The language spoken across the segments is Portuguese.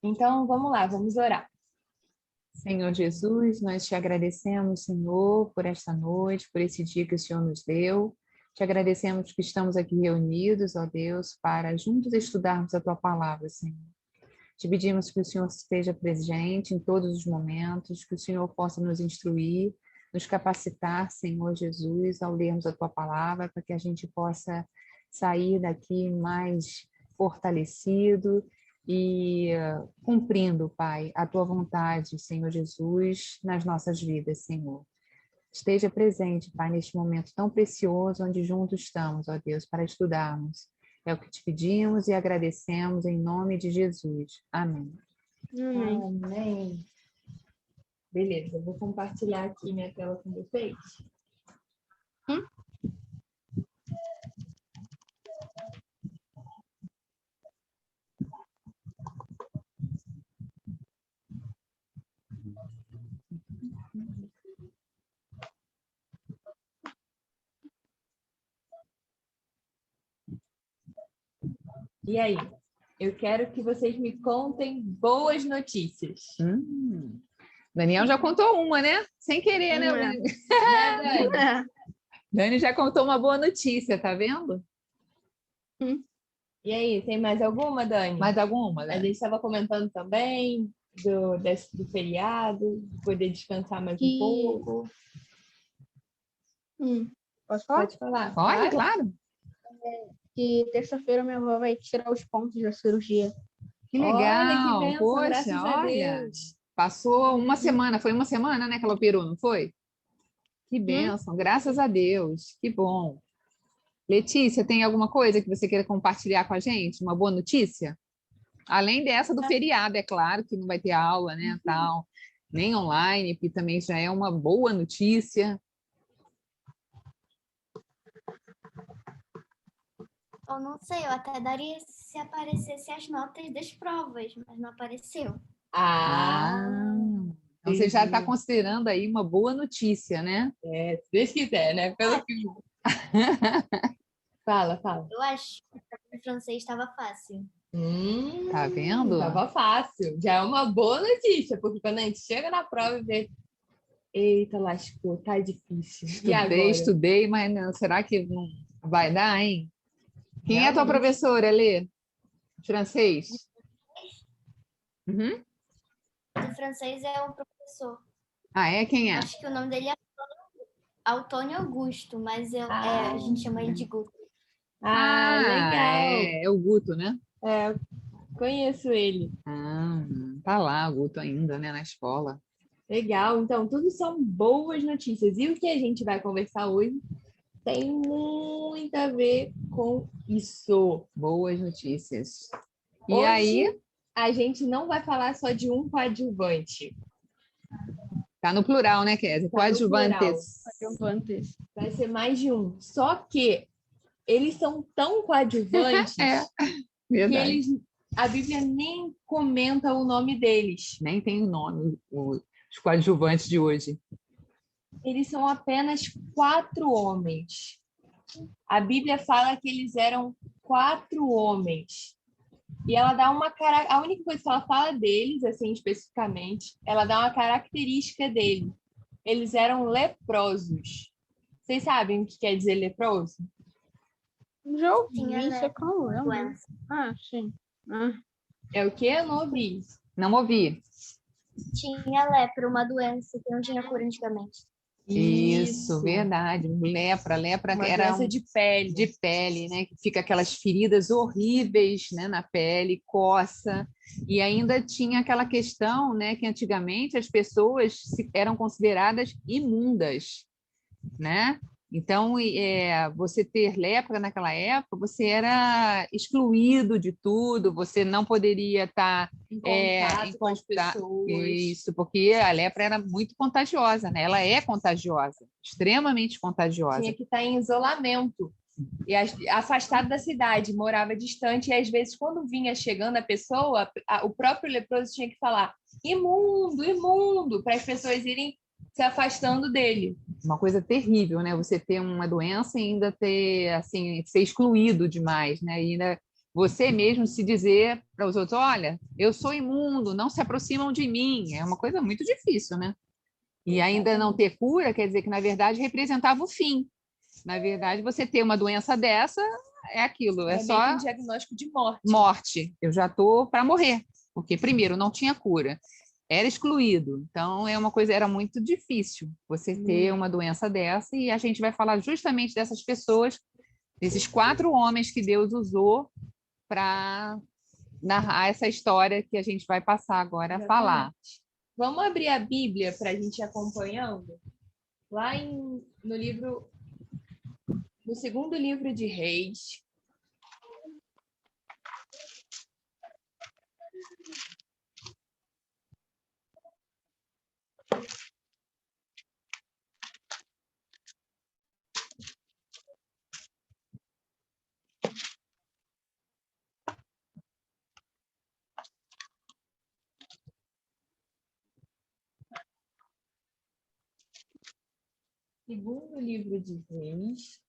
Então, vamos lá, vamos orar. Senhor Jesus, nós te agradecemos, Senhor, por esta noite, por esse dia que o Senhor nos deu. Te agradecemos que estamos aqui reunidos, ó Deus, para juntos estudarmos a tua palavra, Senhor. Te pedimos que o Senhor esteja presente em todos os momentos, que o Senhor possa nos instruir, nos capacitar, Senhor Jesus, ao lermos a tua palavra, para que a gente possa sair daqui mais fortalecido e cumprindo, Pai, a tua vontade, Senhor Jesus, nas nossas vidas, Senhor. Esteja presente, Pai, neste momento tão precioso, onde juntos estamos, ó Deus, para estudarmos. É o que te pedimos e agradecemos em nome de Jesus. Amém. Amém. Beleza, eu vou compartilhar aqui minha tela com vocês. E aí? Eu quero que vocês me contem boas notícias. Daniel já contou uma, né? Sem querer, né? Dani? Dani já contou uma boa notícia, tá vendo? E aí, tem mais alguma, Dani? Mais alguma, A Dani? gente estava comentando também do feriado, de poder descansar mais um pouco. Posso falar? Pode falar. Pode, claro. Que terça-feira minha avó vai tirar os pontos da cirurgia. Que legal. Olha, que bênção, Poxa, graças a olha. Deus. Passou uma semana, foi uma semana, né, que ela operou, não foi? Que bênção, graças a Deus, que bom. Letícia, tem alguma coisa que você queira compartilhar com a gente? Uma boa notícia? Além dessa do feriado, é claro que não vai ter aula, né, tal, nem online, que também já é uma boa notícia. Eu não sei, eu até daria se aparecesse as notas das provas, mas não apareceu. Então você já está considerando aí uma boa notícia, né? É, se Deus quiser, né? Pelo que... Fala. Eu acho que o francês estava fácil. Tá vendo? Tava fácil. Já é uma boa notícia, porque quando a gente chega na prova e vê, eita, lascou, tá difícil. E agora? Estudei, mas não, será que não vai dar, hein? Quem é a tua Realmente. professora, Lê? Francês? O francês é um professor. Ah, é? Quem é? Acho que o nome dele é Antônio Augusto, mas a gente chama ele de Guto. Legal. É o Guto, né? É, conheço ele. Tá lá o Guto ainda, né, na escola. Legal. Então, tudo são boas notícias. E o que a gente vai conversar hoje tem muito a ver com isso. Boas notícias. E Hoje, aí? A gente não vai falar só de um coadjuvante. Tá no plural, né, Kézia? Coadjuvantes. Coadjuvantes. Vai ser mais de um. Só que eles são tão coadjuvantes Verdade. a Bíblia nem comenta o nome deles. Nem tem o nome, os coadjuvantes de hoje. Eles são apenas 4 homens. A Bíblia fala que eles eram 4 homens. E ela dá a única coisa que ela fala deles, assim, especificamente, ela dá uma característica dele. Eles eram leprosos. Vocês sabem o que quer dizer leproso? Já ouvi, Tinha, né? isso é como eu. Doença. Sim. É o quê? Eu não ouvi isso. Não ouvi. Tinha lepra, uma doença que não tinha cura antigamente. Isso, verdade. Lepra Uma era doença de pele. de pele, né? Que fica aquelas feridas horríveis, né, na pele, coça. E ainda tinha aquela questão, né, que antigamente as pessoas eram consideradas imundas, né? Então, você ter lepra naquela época, você era excluído de tudo, você não poderia estar em contato com as pessoas. Isso, porque a lepra era muito contagiosa, né? Ela é contagiosa, extremamente contagiosa. Tinha que estar em isolamento. E afastado da cidade, morava distante, e às vezes, quando vinha chegando a pessoa, o próprio leproso tinha que falar imundo, imundo, para as pessoas irem se afastando dele. Uma coisa terrível, né? Você ter uma doença e ainda ter, assim, ser excluído demais, né? E ainda você mesmo se dizer para os outros, olha, eu sou imundo, não se aproximam de mim. É uma coisa muito difícil, né? E ainda não ter cura, quer dizer que, na verdade, representava o fim. Na verdade, você ter uma doença dessa é aquilo, é É meio que só um diagnóstico de morte. morte. Eu já estou para morrer, porque, primeiro, não tinha cura, era excluído. Então, é uma coisa, era muito difícil você ter uma doença dessa, e a gente vai falar justamente dessas pessoas, desses 4 homens que Deus usou para narrar essa história que a gente vai passar agora a falar. Vamos abrir a Bíblia para a gente ir acompanhando? Lá no livro, no segundo livro de Reis. Segundo livro de Reis,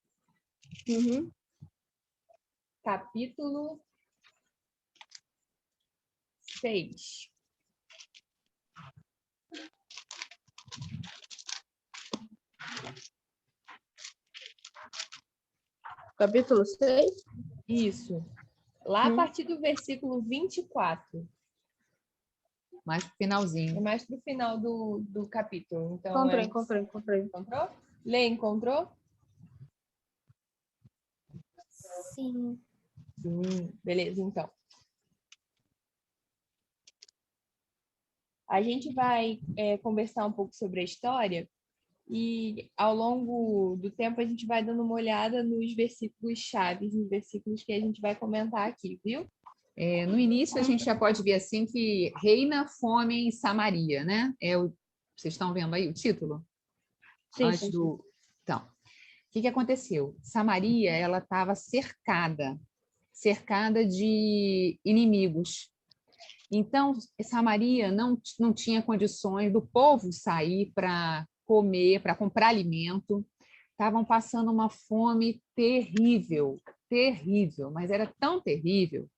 capítulo 6. Capítulo 6? Isso. Lá a partir do versículo 24. Mais pro finalzinho. É mais para o final do capítulo. Então, Encontrei. Encontrou? Lê, encontrou? Sim. Sim. Beleza, então. A gente vai conversar um pouco sobre a história e, ao longo do tempo, a gente vai dando uma olhada nos versículos chaves, nos versículos que a gente vai comentar aqui, viu? No início, a gente já pode ver assim que reina fome em Samaria, né? Vocês estão vendo aí o título? Sim, Antes do... Então, o que aconteceu? Samaria, ela estava cercada de inimigos. Então, Samaria não tinha condições do povo sair para comer, para comprar alimento. Estavam passando uma fome terrível, terrível, mas era tão terrível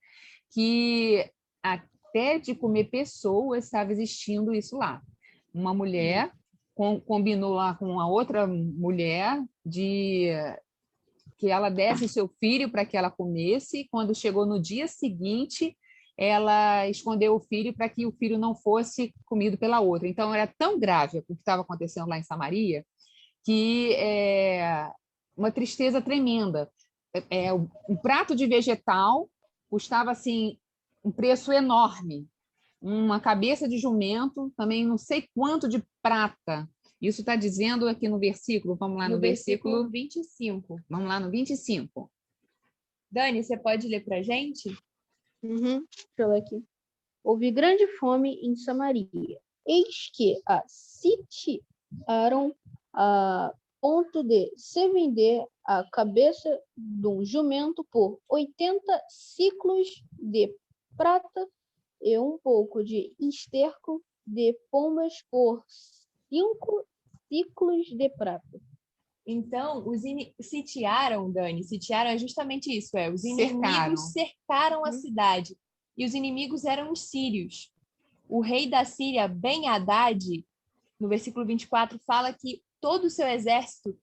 que até de comer pessoas estava existindo isso lá. Uma mulher combinou lá com uma outra mulher de que ela desse o seu filho para que ela comesse. Quando chegou no dia seguinte, ela escondeu o filho para que o filho não fosse comido pela outra. Então, era tão grave o que estava acontecendo lá em Samaria que uma tristeza tremenda. Um prato de vegetal custava assim um preço enorme. Uma cabeça de jumento, também não sei quanto de prata. Isso está dizendo aqui no versículo. Vamos lá no versículo 25. Vamos lá no 25. Dani, você pode ler para a gente? Deixa eu ler aqui. Houve grande fome em Samaria. Eis que a sitiaram a ponto de se vender a cabeça de um jumento por 80 ciclos de prata e um pouco de esterco de pombas por 5 ciclos de prata. Então, sitiaram, Dani, sitiaram é justamente isso, os inimigos Cercaram. cercaram a cidade, e os inimigos eram os sírios. O rei da Síria, Ben-Hadad, no versículo 24, fala que todo o seu exército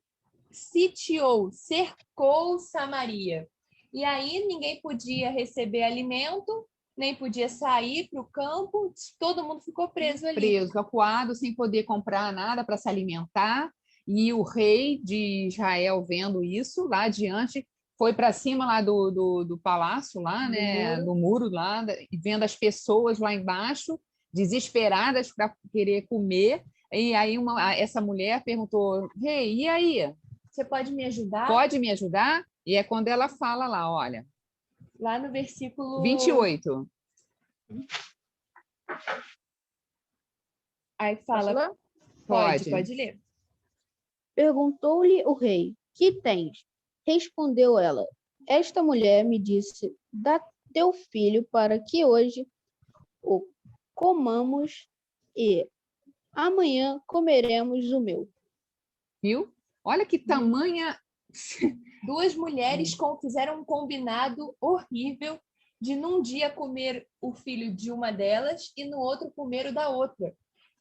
sitiou, cercou Samaria. E aí ninguém podia receber alimento, nem podia sair para o campo, todo mundo ficou preso ali. Preso, acuado, sem poder comprar nada para se alimentar. E o rei de Israel, vendo isso, lá adiante, foi para cima lá do palácio, lá, né, do muro lá, e vendo as pessoas lá embaixo, desesperadas para querer comer. E aí essa mulher perguntou: rei, e aí? Você pode me ajudar? Pode me ajudar? E é quando ela fala lá, olha. Lá no versículo 28. Aí fala. Pode ler. Perguntou-lhe o rei: que tens? Respondeu ela: esta mulher me disse: dá teu filho para que hoje o comamos e amanhã comeremos o meu. Viu? Olha que tamanha... Duas mulheres fizeram um combinado horrível de num dia comer o filho de uma delas e no outro comer o da outra.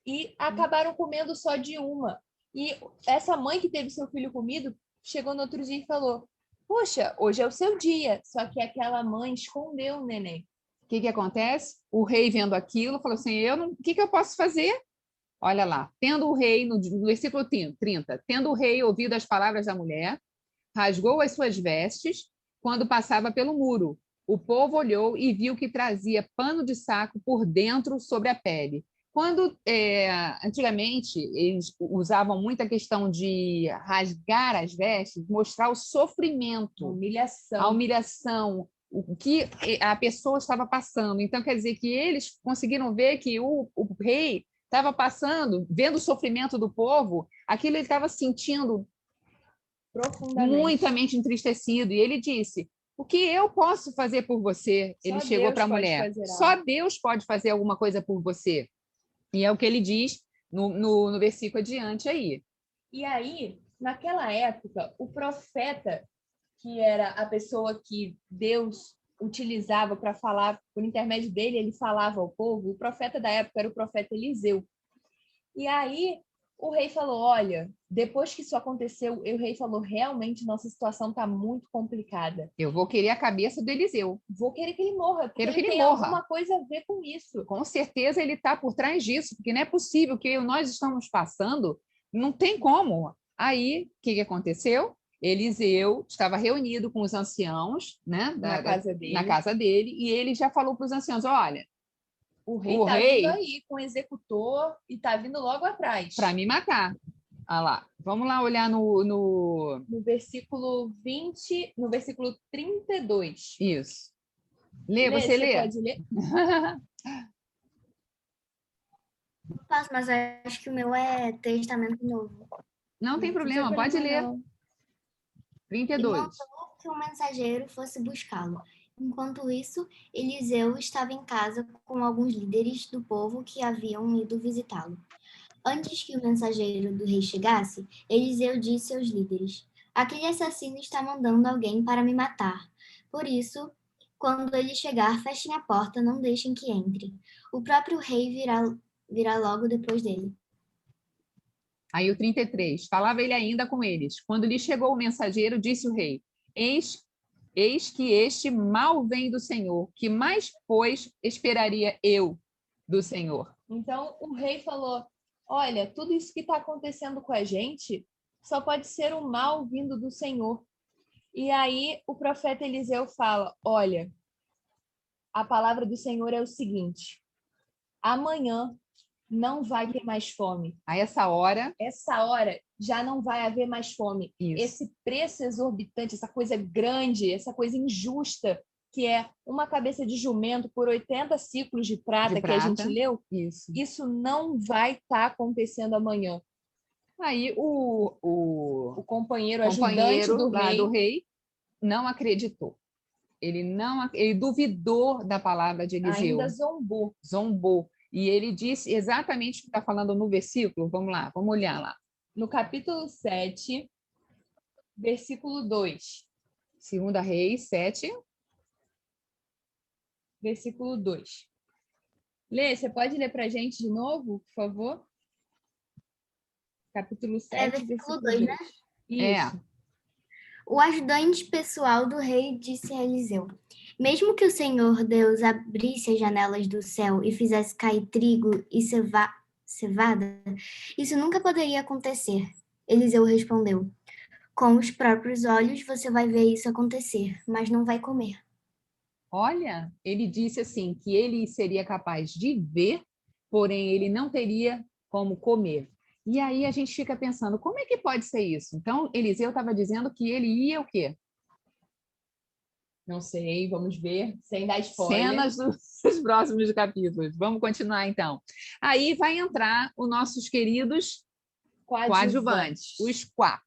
E acabaram comendo só de uma. E essa mãe que teve seu filho comido chegou no outro dia e falou: poxa, hoje é o seu dia. Só que aquela mãe escondeu o neném. O que acontece? O rei, vendo aquilo, falou assim: o que eu posso fazer? Olha lá, tendo o rei, no versículo 30, tendo o rei ouvido as palavras da mulher, rasgou as suas vestes quando passava pelo muro. O povo olhou e viu que trazia pano de saco por dentro sobre a pele. Quando, antigamente, eles usavam muito a questão de rasgar as vestes, mostrar o sofrimento, a humilhação, o que a pessoa estava passando. Então, quer dizer que eles conseguiram ver que o rei estava passando, vendo o sofrimento do povo, aquilo ele estava sentindo muitamente entristecido. E ele disse: o que eu posso fazer por você? Ele chegou para a mulher: só Deus pode fazer alguma coisa por você. E é o que ele diz no versículo adiante aí. E aí, naquela época, o profeta, que era a pessoa que Deus utilizava para falar, por intermédio dele, ele falava ao povo, o profeta da época era o profeta Eliseu. E aí, o rei falou: olha, depois que isso aconteceu, o rei falou: realmente, nossa situação está muito complicada. Eu vou querer a cabeça do Eliseu. Vou querer que ele morra, porque ele tem alguma coisa a ver com isso. Com certeza ele está por trás disso, porque não é possível que nós estamos passando, não tem como. Aí, o que aconteceu? Eliseu estava reunido com os anciãos, né, na casa dele, e ele já falou para os anciãos: olha, o rei está vindo aí com o executor e está vindo logo atrás. Para me matar. Ah lá. Vamos lá olhar no versículo 20, no versículo 32. Isso. Você lê? Pode ler? Posso, mas acho que o meu é Testamento Novo. Não tem problema, pode ler. 32. E mandou que o mensageiro fosse buscá-lo. Enquanto isso, Eliseu estava em casa com alguns líderes do povo que haviam ido visitá-lo. Antes que o mensageiro do rei chegasse, Eliseu disse aos líderes: aquele assassino está mandando alguém para me matar. Por isso, quando ele chegar, fechem a porta, não deixem que entre. O próprio rei virá logo depois dele. Aí o 33. Falava ele ainda com eles. Quando lhe chegou o mensageiro, disse o rei: Eis que este mal vem do Senhor. Que mais, pois, esperaria eu do Senhor? Então o rei falou: olha, tudo isso que está acontecendo com a gente só pode ser um mal vindo do Senhor. E aí o profeta Eliseu fala: olha, a palavra do Senhor é o seguinte: amanhã não vai ter mais fome. A essa hora já não vai haver mais fome. Isso. Esse preço exorbitante, essa coisa grande, essa coisa injusta, que é uma cabeça de jumento por 80 ciclos de prata que a gente leu, isso não vai estar acontecendo amanhã. Aí o companheiro ajudante do rei não acreditou. Ele duvidou da palavra de Eliseu. Ainda Zombou. E ele disse exatamente o que está falando no versículo. Vamos lá, vamos olhar lá. No capítulo 7, versículo 2. 2 Reis 7. Versículo 2. Lê, você pode ler para a gente de novo, por favor? Capítulo 7, versículo 2, né? Isso. O ajudante pessoal do rei disse a Eliseu: mesmo que o Senhor Deus abrisse as janelas do céu e fizesse cair trigo e cevada, isso nunca poderia acontecer. Eliseu respondeu: com os próprios olhos você vai ver isso acontecer, mas não vai comer. Olha, ele disse assim, que ele seria capaz de ver, porém ele não teria como comer. E aí a gente fica pensando, como é que pode ser isso? Então, Eliseu estava dizendo que ele ia o quê? Não sei, vamos ver, sem dar spoiler. Cenas dos próximos capítulos. Vamos continuar, então. Aí vai entrar os nossos queridos coadjuvantes, os 4.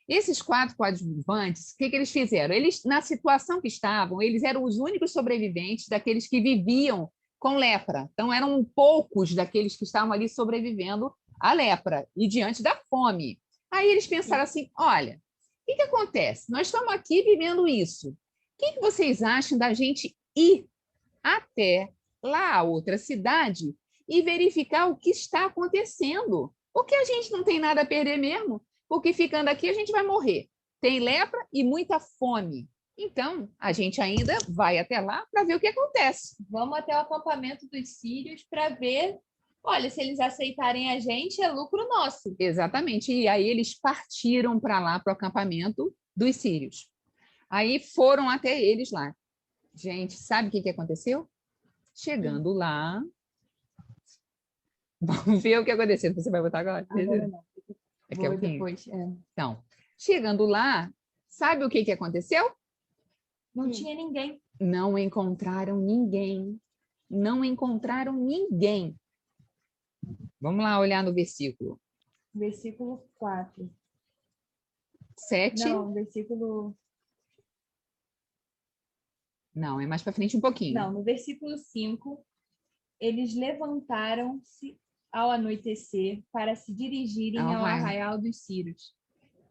Esses 4 coadjuvantes, o que eles fizeram? Eles, na situação que estavam, eles eram os únicos sobreviventes daqueles que viviam com lepra. Então, eram poucos daqueles que estavam ali sobrevivendo à lepra e diante da fome. Aí eles pensaram assim, olha, o que acontece? Nós estamos aqui vivendo isso. O que vocês acham da gente ir até lá a outra cidade e verificar o que está acontecendo. Porque a gente não tem nada a perder mesmo, porque ficando aqui a gente vai morrer. Tem lepra e muita fome. Então, a gente ainda vai até lá para ver o que acontece. Vamos até o acampamento dos sírios para ver. Olha, se eles aceitarem a gente, é lucro nosso. Exatamente. E aí eles partiram para lá, para o acampamento dos sírios. Aí foram até eles lá. Gente, sabe o que aconteceu? Chegando lá... Vamos ver o que aconteceu. Você vai botar agora? Agora não. Aqui é Vou o fim. depois. Então, chegando lá, sabe o que aconteceu? Não tinha ninguém. Não encontraram ninguém. Não encontraram ninguém. Vamos lá olhar no versículo. Versículo 4. 7. Não, versículo... Não, é mais para frente um pouquinho. Não, no versículo 5, eles levantaram-se ao anoitecer para se dirigirem ao arraial dos sírios.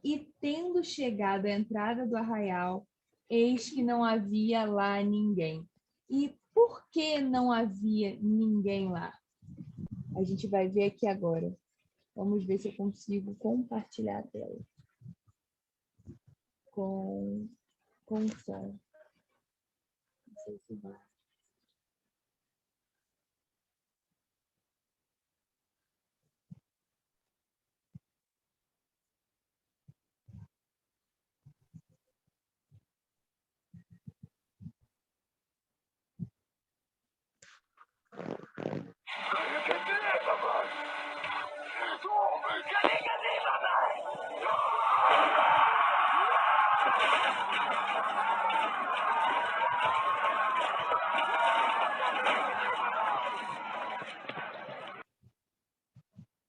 E tendo chegado à entrada do arraial, eis que não havia lá ninguém. E por que não havia ninguém lá? A gente vai ver aqui agora. Vamos ver se eu consigo compartilhar a tela. Com som. Não sei se vai.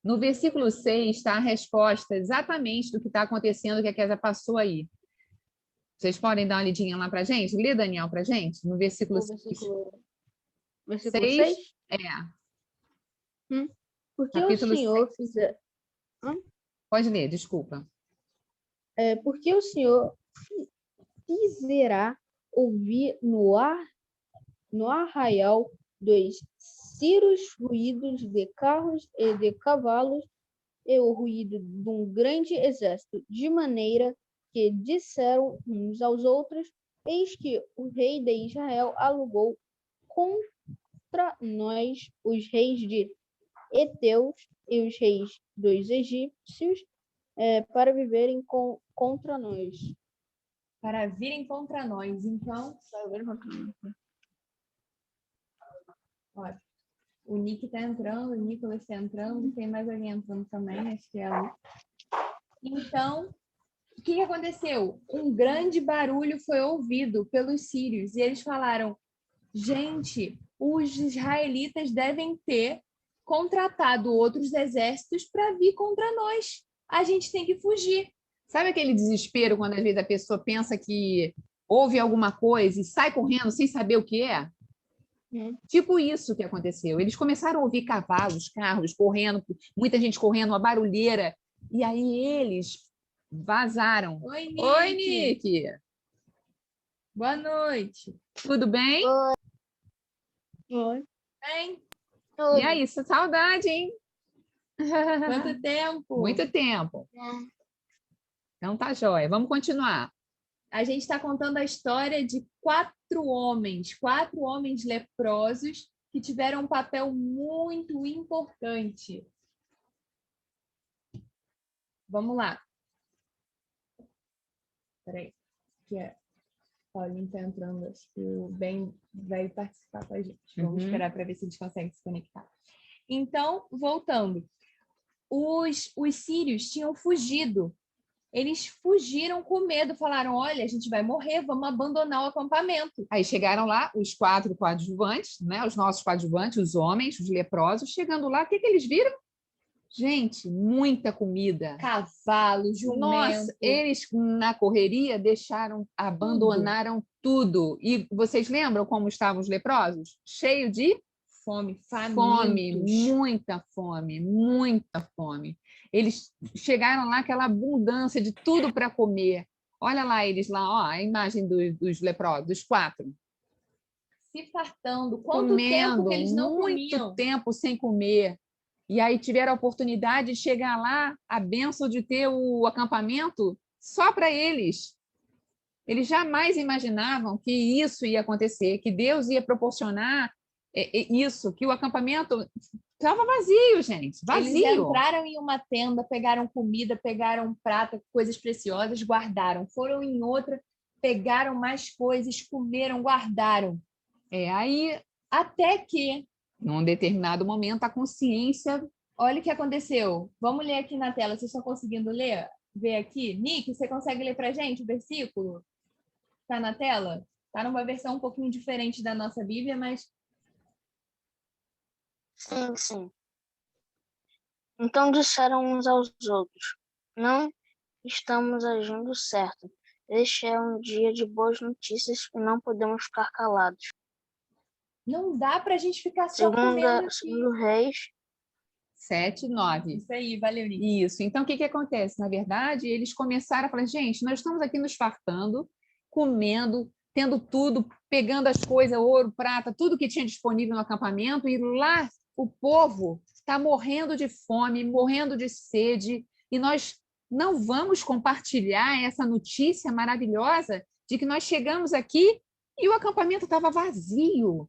No versículo 6 está a resposta exatamente do que está acontecendo, que a Kézia passou aí. Vocês podem dar uma lidinha lá para a gente? Lê, Daniel, para a gente? No versículo 6? É. Porque Capítulo o Senhor fizer... Pode ler, desculpa. Porque o Senhor fizerá ouvir no arraial dos sírios ruídos de carros e de cavalos e o ruído de um grande exército, de maneira que disseram uns aos outros: eis que o rei de Israel alugou contra nós os reis de Heteus e os reis dos egípcios para viverem contra nós. Para virem contra nós. Então, olha, o Nick está entrando, o Nicolas está entrando, tem mais alguém entrando também, acho que é a Lu. Então, o que aconteceu? Um grande barulho foi ouvido pelos sírios e eles falaram: gente, os israelitas devem ter contratado outros exércitos para vir contra nós. A gente tem que fugir. Sabe aquele desespero quando às vezes a pessoa pensa que houve alguma coisa e sai correndo sem saber o que é? Tipo isso que aconteceu. Eles começaram a ouvir cavalos, carros correndo, muita gente correndo, uma barulheira. E aí eles vazaram. Oi, Nick. Oi, Nick. Boa noite. Tudo bem? Oi. Bem? E aí, saudade, hein? Quanto tempo? Muito tempo. Então tá jóia. Vamos continuar. A gente está contando a história de 4 homens leprosos que tiveram um papel muito importante. Vamos lá. Espera aí, que a Paulinha está entrando, acho que o Ben vai participar com a gente. Vamos esperar para ver se eles conseguem se conectar. Então, voltando. Os sírios tinham fugido. Eles fugiram com medo, falaram: olha, a gente vai morrer, vamos abandonar o acampamento. Aí chegaram lá os 4 coadjuvantes, né? Os nossos coadjuvantes, os homens, os leprosos. Chegando lá, o que eles viram? Gente, muita comida. Cavalo, jumento. Nossa, eles na correria abandonaram tudo. E vocês lembram como estavam os leprosos? Cheio de fome, muita fome. Eles chegaram lá, aquela abundância de tudo para comer. Olha lá eles lá, ó, a imagem dos leprosos, dos 4. se fartando. Quanto tempo que eles não comiam? Muito tempo sem comer. E aí tiveram a oportunidade de chegar lá, a bênção de ter o acampamento só para eles. Eles jamais imaginavam que isso ia acontecer, que Deus ia proporcionar isso, que o acampamento estava vazio, gente, vazio. Eles entraram em uma tenda, pegaram comida, pegaram prata, coisas preciosas, guardaram. Foram em outra, pegaram mais coisas, comeram, guardaram. Aí, até que, num determinado momento, a consciência... Olha o que aconteceu. Vamos ler aqui na tela. Vocês estão conseguindo ler? Ver aqui? Nick, você consegue ler para a gente o versículo? Está na tela? Está numa versão um pouquinho diferente da nossa Bíblia, mas... Sim, sim. Então disseram uns aos outros: não estamos agindo certo. Este é um dia de boas notícias e não podemos ficar calados. Não dá para a gente ficar só comendo aqui. Segundo Reis 7, 9. Isso aí, valeu, Nick. Isso. Então, o que acontece? Na verdade, eles começaram a falar, gente, nós estamos aqui nos fartando, comendo, tendo tudo, pegando as coisas, ouro, prata, tudo que tinha disponível no acampamento, e lá o povo está morrendo de fome, morrendo de sede, e nós não vamos compartilhar essa notícia maravilhosa de que nós chegamos aqui e o acampamento estava vazio.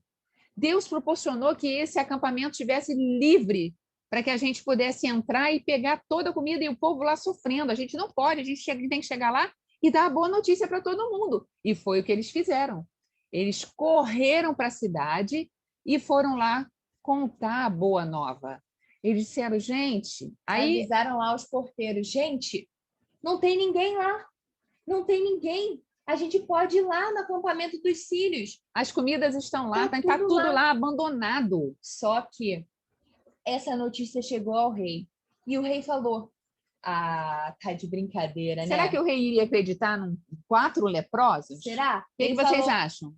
Deus proporcionou que esse acampamento estivesse livre para que a gente pudesse entrar e pegar toda a comida e o povo lá sofrendo. A gente não pode, a gente tem que chegar lá e dar a boa notícia para todo mundo. E foi o que eles fizeram. Eles correram para a cidade e foram lá contar a boa nova. Eles disseram, gente... Aí avisaram lá os porteiros, gente, não tem ninguém lá, não tem ninguém. A gente pode ir lá no acampamento dos sírios. As comidas estão lá, está tudo lá abandonado. Só que essa notícia chegou ao rei. E o rei falou, tá de brincadeira, né? Será que o rei iria acreditar em 4 leprosos? Será? O que vocês acham?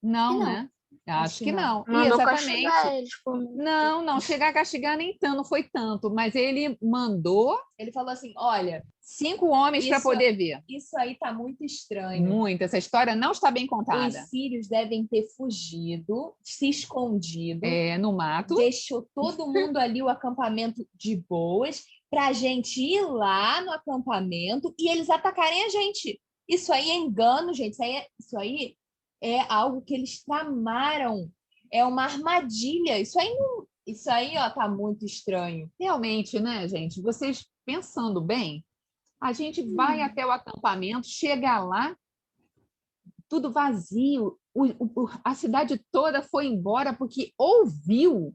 Não, né? Acho que não. Exatamente. Não chegar a castigar nem tanto, não foi tanto, mas ele mandou. Ele falou assim: olha, 5 homens para poder ver. Isso aí tá muito estranho. Muito, essa história não está bem contada. Os sírios devem ter fugido, se escondido. No mato. Deixou todo mundo ali o acampamento de boas para a gente ir lá no acampamento e eles atacarem a gente. Isso aí é engano, gente. Isso aí é algo que eles tramaram, é uma armadilha. Isso aí, ó, tá muito estranho. Realmente, né, gente? Vocês pensando bem, a gente vai até o acampamento, chega lá, tudo vazio, a cidade toda foi embora porque ouviu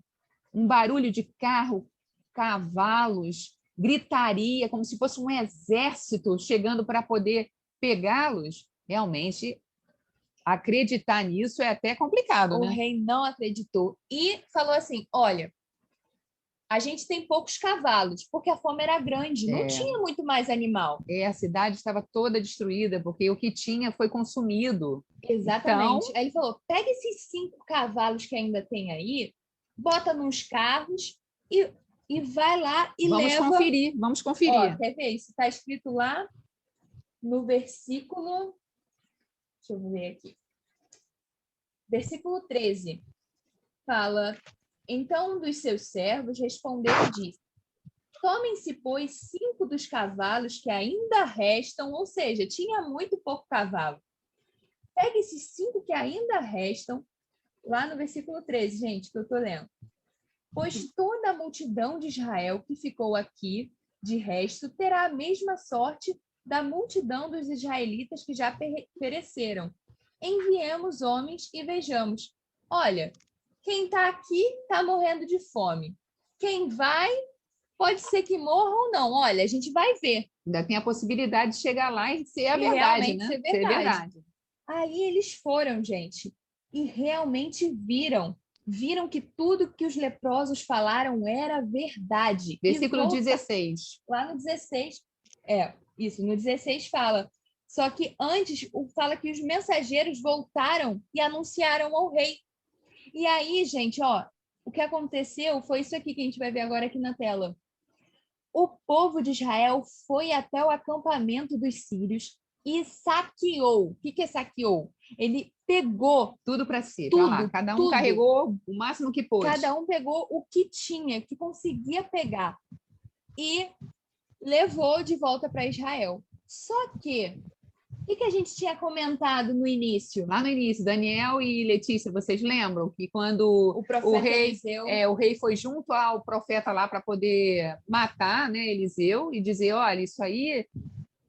um barulho de carro, cavalos, gritaria, como se fosse um exército chegando para poder pegá-los. Realmente, acreditar nisso é até complicado, né? O rei não acreditou e falou assim, olha, a gente tem poucos cavalos, porque a fome era grande, não tinha muito mais animal. A cidade estava toda destruída, porque o que tinha foi consumido. Exatamente. Então... Aí ele falou, pega esses 5 cavalos que ainda tem aí, bota nos carros e vai lá e leva... Vamos conferir. Ó, quer ver? Isso está escrito lá no versículo... Deixa eu ver aqui. Versículo 13. Fala... Então um dos seus servos respondeu e disse, tomem-se, pois, 5 dos cavalos que ainda restam, ou seja, tinha muito pouco cavalo. Pegue esses 5 que ainda restam, lá no versículo 13, gente, que eu estou lendo. Pois toda a multidão de Israel que ficou aqui, de resto, terá a mesma sorte da multidão dos israelitas que já pereceram. Enviemos homens e vejamos. Olha, quem está aqui está morrendo de fome. Quem vai, pode ser que morra ou não. Olha, a gente vai ver. Ainda tem a possibilidade de chegar lá e ser a verdade, né? Ser verdade. Aí eles foram, gente, e realmente viram que tudo que os leprosos falaram era verdade. Versículo 16. Lá no 16, no 16 fala. Só que antes fala que os mensageiros voltaram e anunciaram ao rei. E aí, gente, ó, o que aconteceu foi isso aqui que a gente vai ver agora aqui na tela. O povo de Israel foi até o acampamento dos sírios e saqueou. O que é saqueou? Ele pegou Tudo para si, tudo, tá lá. Cada um tudo. carregou o máximo que pôde. Cada um pegou o que tinha, que conseguia pegar, e levou de volta para Israel. Só que, o que a gente tinha comentado no início? Lá no início, Daniel e Letícia, vocês lembram que quando O profeta Eliseu. o rei foi junto ao profeta lá para poder matar, né, Eliseu, e dizer, olha, isso aí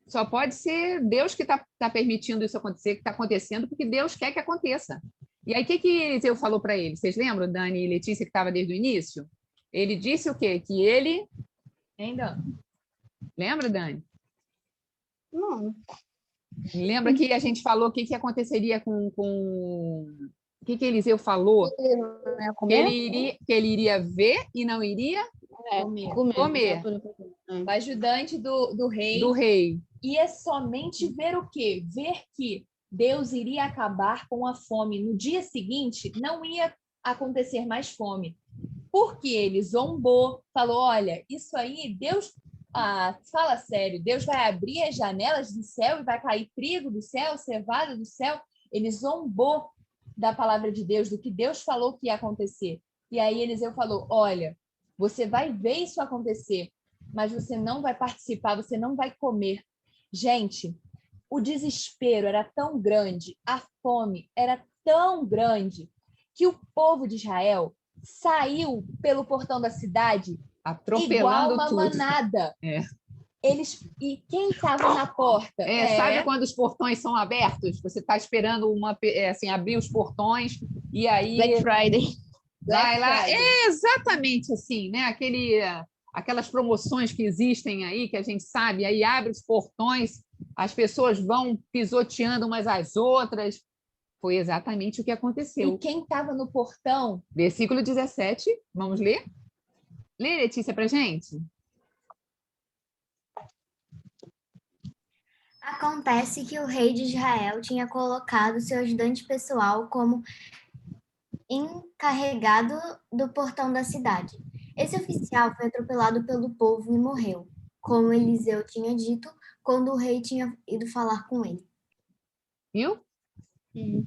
só pode ser Deus que está permitindo isso acontecer, que está acontecendo, porque Deus quer que aconteça. E aí, o que Eliseu falou para ele? Vocês lembram, Dani e Letícia, que estava desde o início? Ele disse o quê? Que ele... Ainda. Lembra, Dani? Não. Lembra que a gente falou o que aconteceria com... O que Eliseu falou? Que ele iria ver e não iria comer. O ajudante do rei. Do rei. Ia somente ver o quê? Ver que Deus iria acabar com a fome. No dia seguinte, não ia acontecer mais fome. Porque ele zombou, falou, olha, isso aí, Deus... fala sério, Deus vai abrir as janelas do céu e vai cair trigo do céu, cevada do céu. Ele zombou da palavra de Deus, do que Deus falou que ia acontecer. E aí Eliseu falou, olha, você vai ver isso acontecer, mas você não vai participar, você não vai comer. Gente, o desespero era tão grande, a fome era tão grande, que o povo de Israel saiu pelo portão da cidade atropelando igual uma tudo. manada. É. E quem estava na porta? Sabe quando os portões são abertos? Você está esperando abrir os portões e aí... Black Friday. Vai lá. É exatamente assim, né? Aquelas promoções que existem aí, que a gente sabe, aí abre os portões, as pessoas vão pisoteando umas às outras. Foi exatamente o que aconteceu. E quem estava no portão? Versículo 17, vamos ler? Lê, Letícia, para gente. Acontece que o rei de Israel tinha colocado seu ajudante pessoal como encarregado do portão da cidade. Esse oficial foi atropelado pelo povo e morreu, como Eliseu tinha dito quando o rei tinha ido falar com ele. Viu?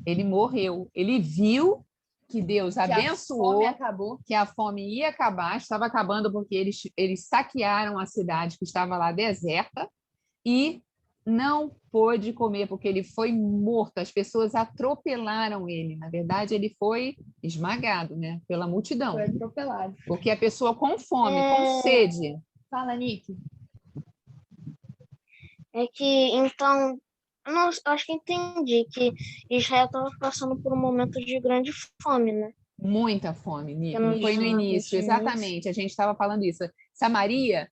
Ele morreu. Ele viu que Deus abençoou, que a fome ia acabar, estava acabando porque eles saquearam a cidade que estava lá deserta e não pôde comer porque ele foi morto. As pessoas atropelaram ele. Na verdade, ele foi esmagado, né, pela multidão. Foi atropelado. Porque a pessoa com fome, com sede. Fala, Nick. É que, então, acho que entendi que Israel estava passando por um momento de grande fome, né? Muita fome, Nick. Não foi no início, exatamente. A gente estava falando isso. Samaria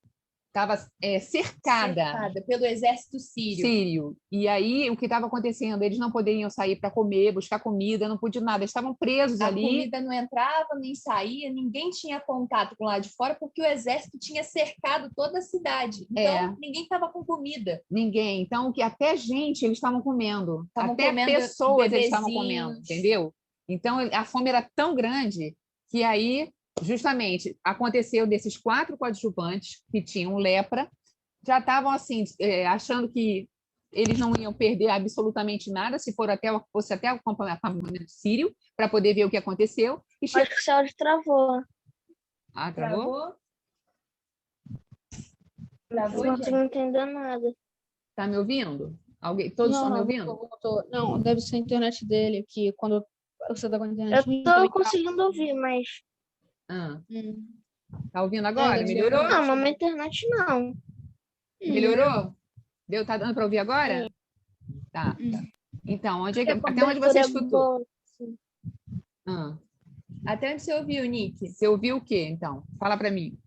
estava cercada pelo exército sírio. E aí, o que estava acontecendo? Eles não poderiam sair para comer, buscar comida, não podiam nada. Eles estavam presos ali. A comida não entrava, nem saía, ninguém tinha contato com lá de fora, porque o exército tinha cercado toda a cidade. Então, ninguém estava com comida. Ninguém. Então, que até gente eles estavam comendo. Até pessoas eles estavam comendo, entendeu? Então, a fome era tão grande que aí... Justamente, aconteceu desses 4 coadjuvantes que tinham lepra, já estavam assim, achando que eles não iam perder absolutamente nada se fosse até o acampamento sírio, para poder ver o que aconteceu. Acho que o céu travou. Ah, travou? Não estou entendendo nada. Está me ouvindo? Todos estão me ouvindo? Não, deve ser a internet dele, que quando você está com a internet... Eu estou conseguindo ouvir, mas... Tá ouvindo agora? Melhorou? Não, na minha internet não. Melhorou? Tá dando para ouvir agora? Tá. Então, até onde você escutou? Até onde você ouviu, Nick? Você ouviu o quê, então? Fala para mim.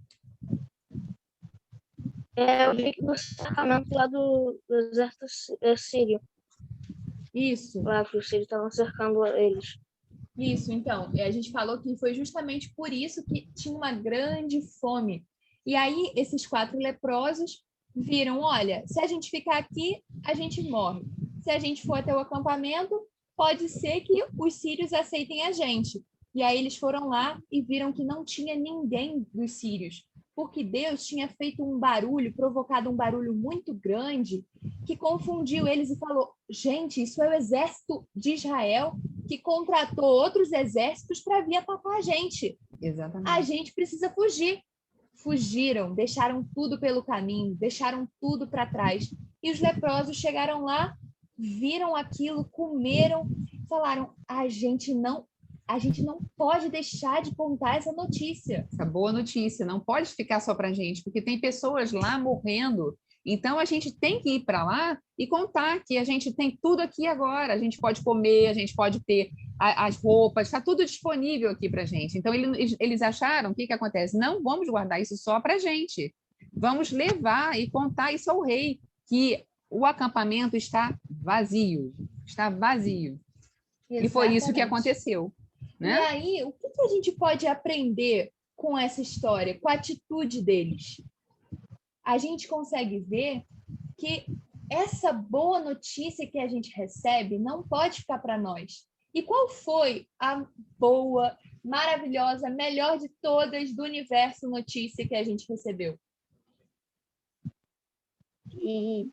Eu vi que no cercamento lá do exército sírio. Isso. Lá que os sírios estavam cercando eles. Isso, então, a gente falou que foi justamente por isso que tinha uma grande fome. E aí, esses 4 leprosos viram, olha, se a gente ficar aqui, a gente morre. Se a gente for até o acampamento, pode ser que os sírios aceitem a gente. E aí eles foram lá e viram que não tinha ninguém dos sírios. porque Deus tinha feito um barulho, provocado um barulho muito grande, que confundiu eles e falou: gente, isso é o exército de Israel que contratou outros exércitos para vir atacar a gente. Exatamente. A gente precisa fugir. Fugiram, deixaram tudo pelo caminho, deixaram tudo para trás. E os leprosos chegaram lá, viram aquilo, comeram, falaram: a gente não pode deixar de contar essa notícia. Essa boa notícia, não pode ficar só para a gente, porque tem pessoas lá morrendo. Então, a gente tem que ir para lá e contar que a gente tem tudo aqui agora. A gente pode comer, a gente pode ter as roupas, está tudo disponível aqui para a gente. Então, eles acharam, o que acontece? Não vamos guardar isso só para a gente. Vamos levar e contar isso ao rei, que o acampamento está vazio. Está vazio. Exatamente. E foi isso que aconteceu. Né? E aí, o que a gente pode aprender com essa história, com a atitude deles? A gente consegue ver que essa boa notícia que a gente recebe não pode ficar para nós. E qual foi a boa, maravilhosa, melhor de todas do universo notícia que a gente recebeu? E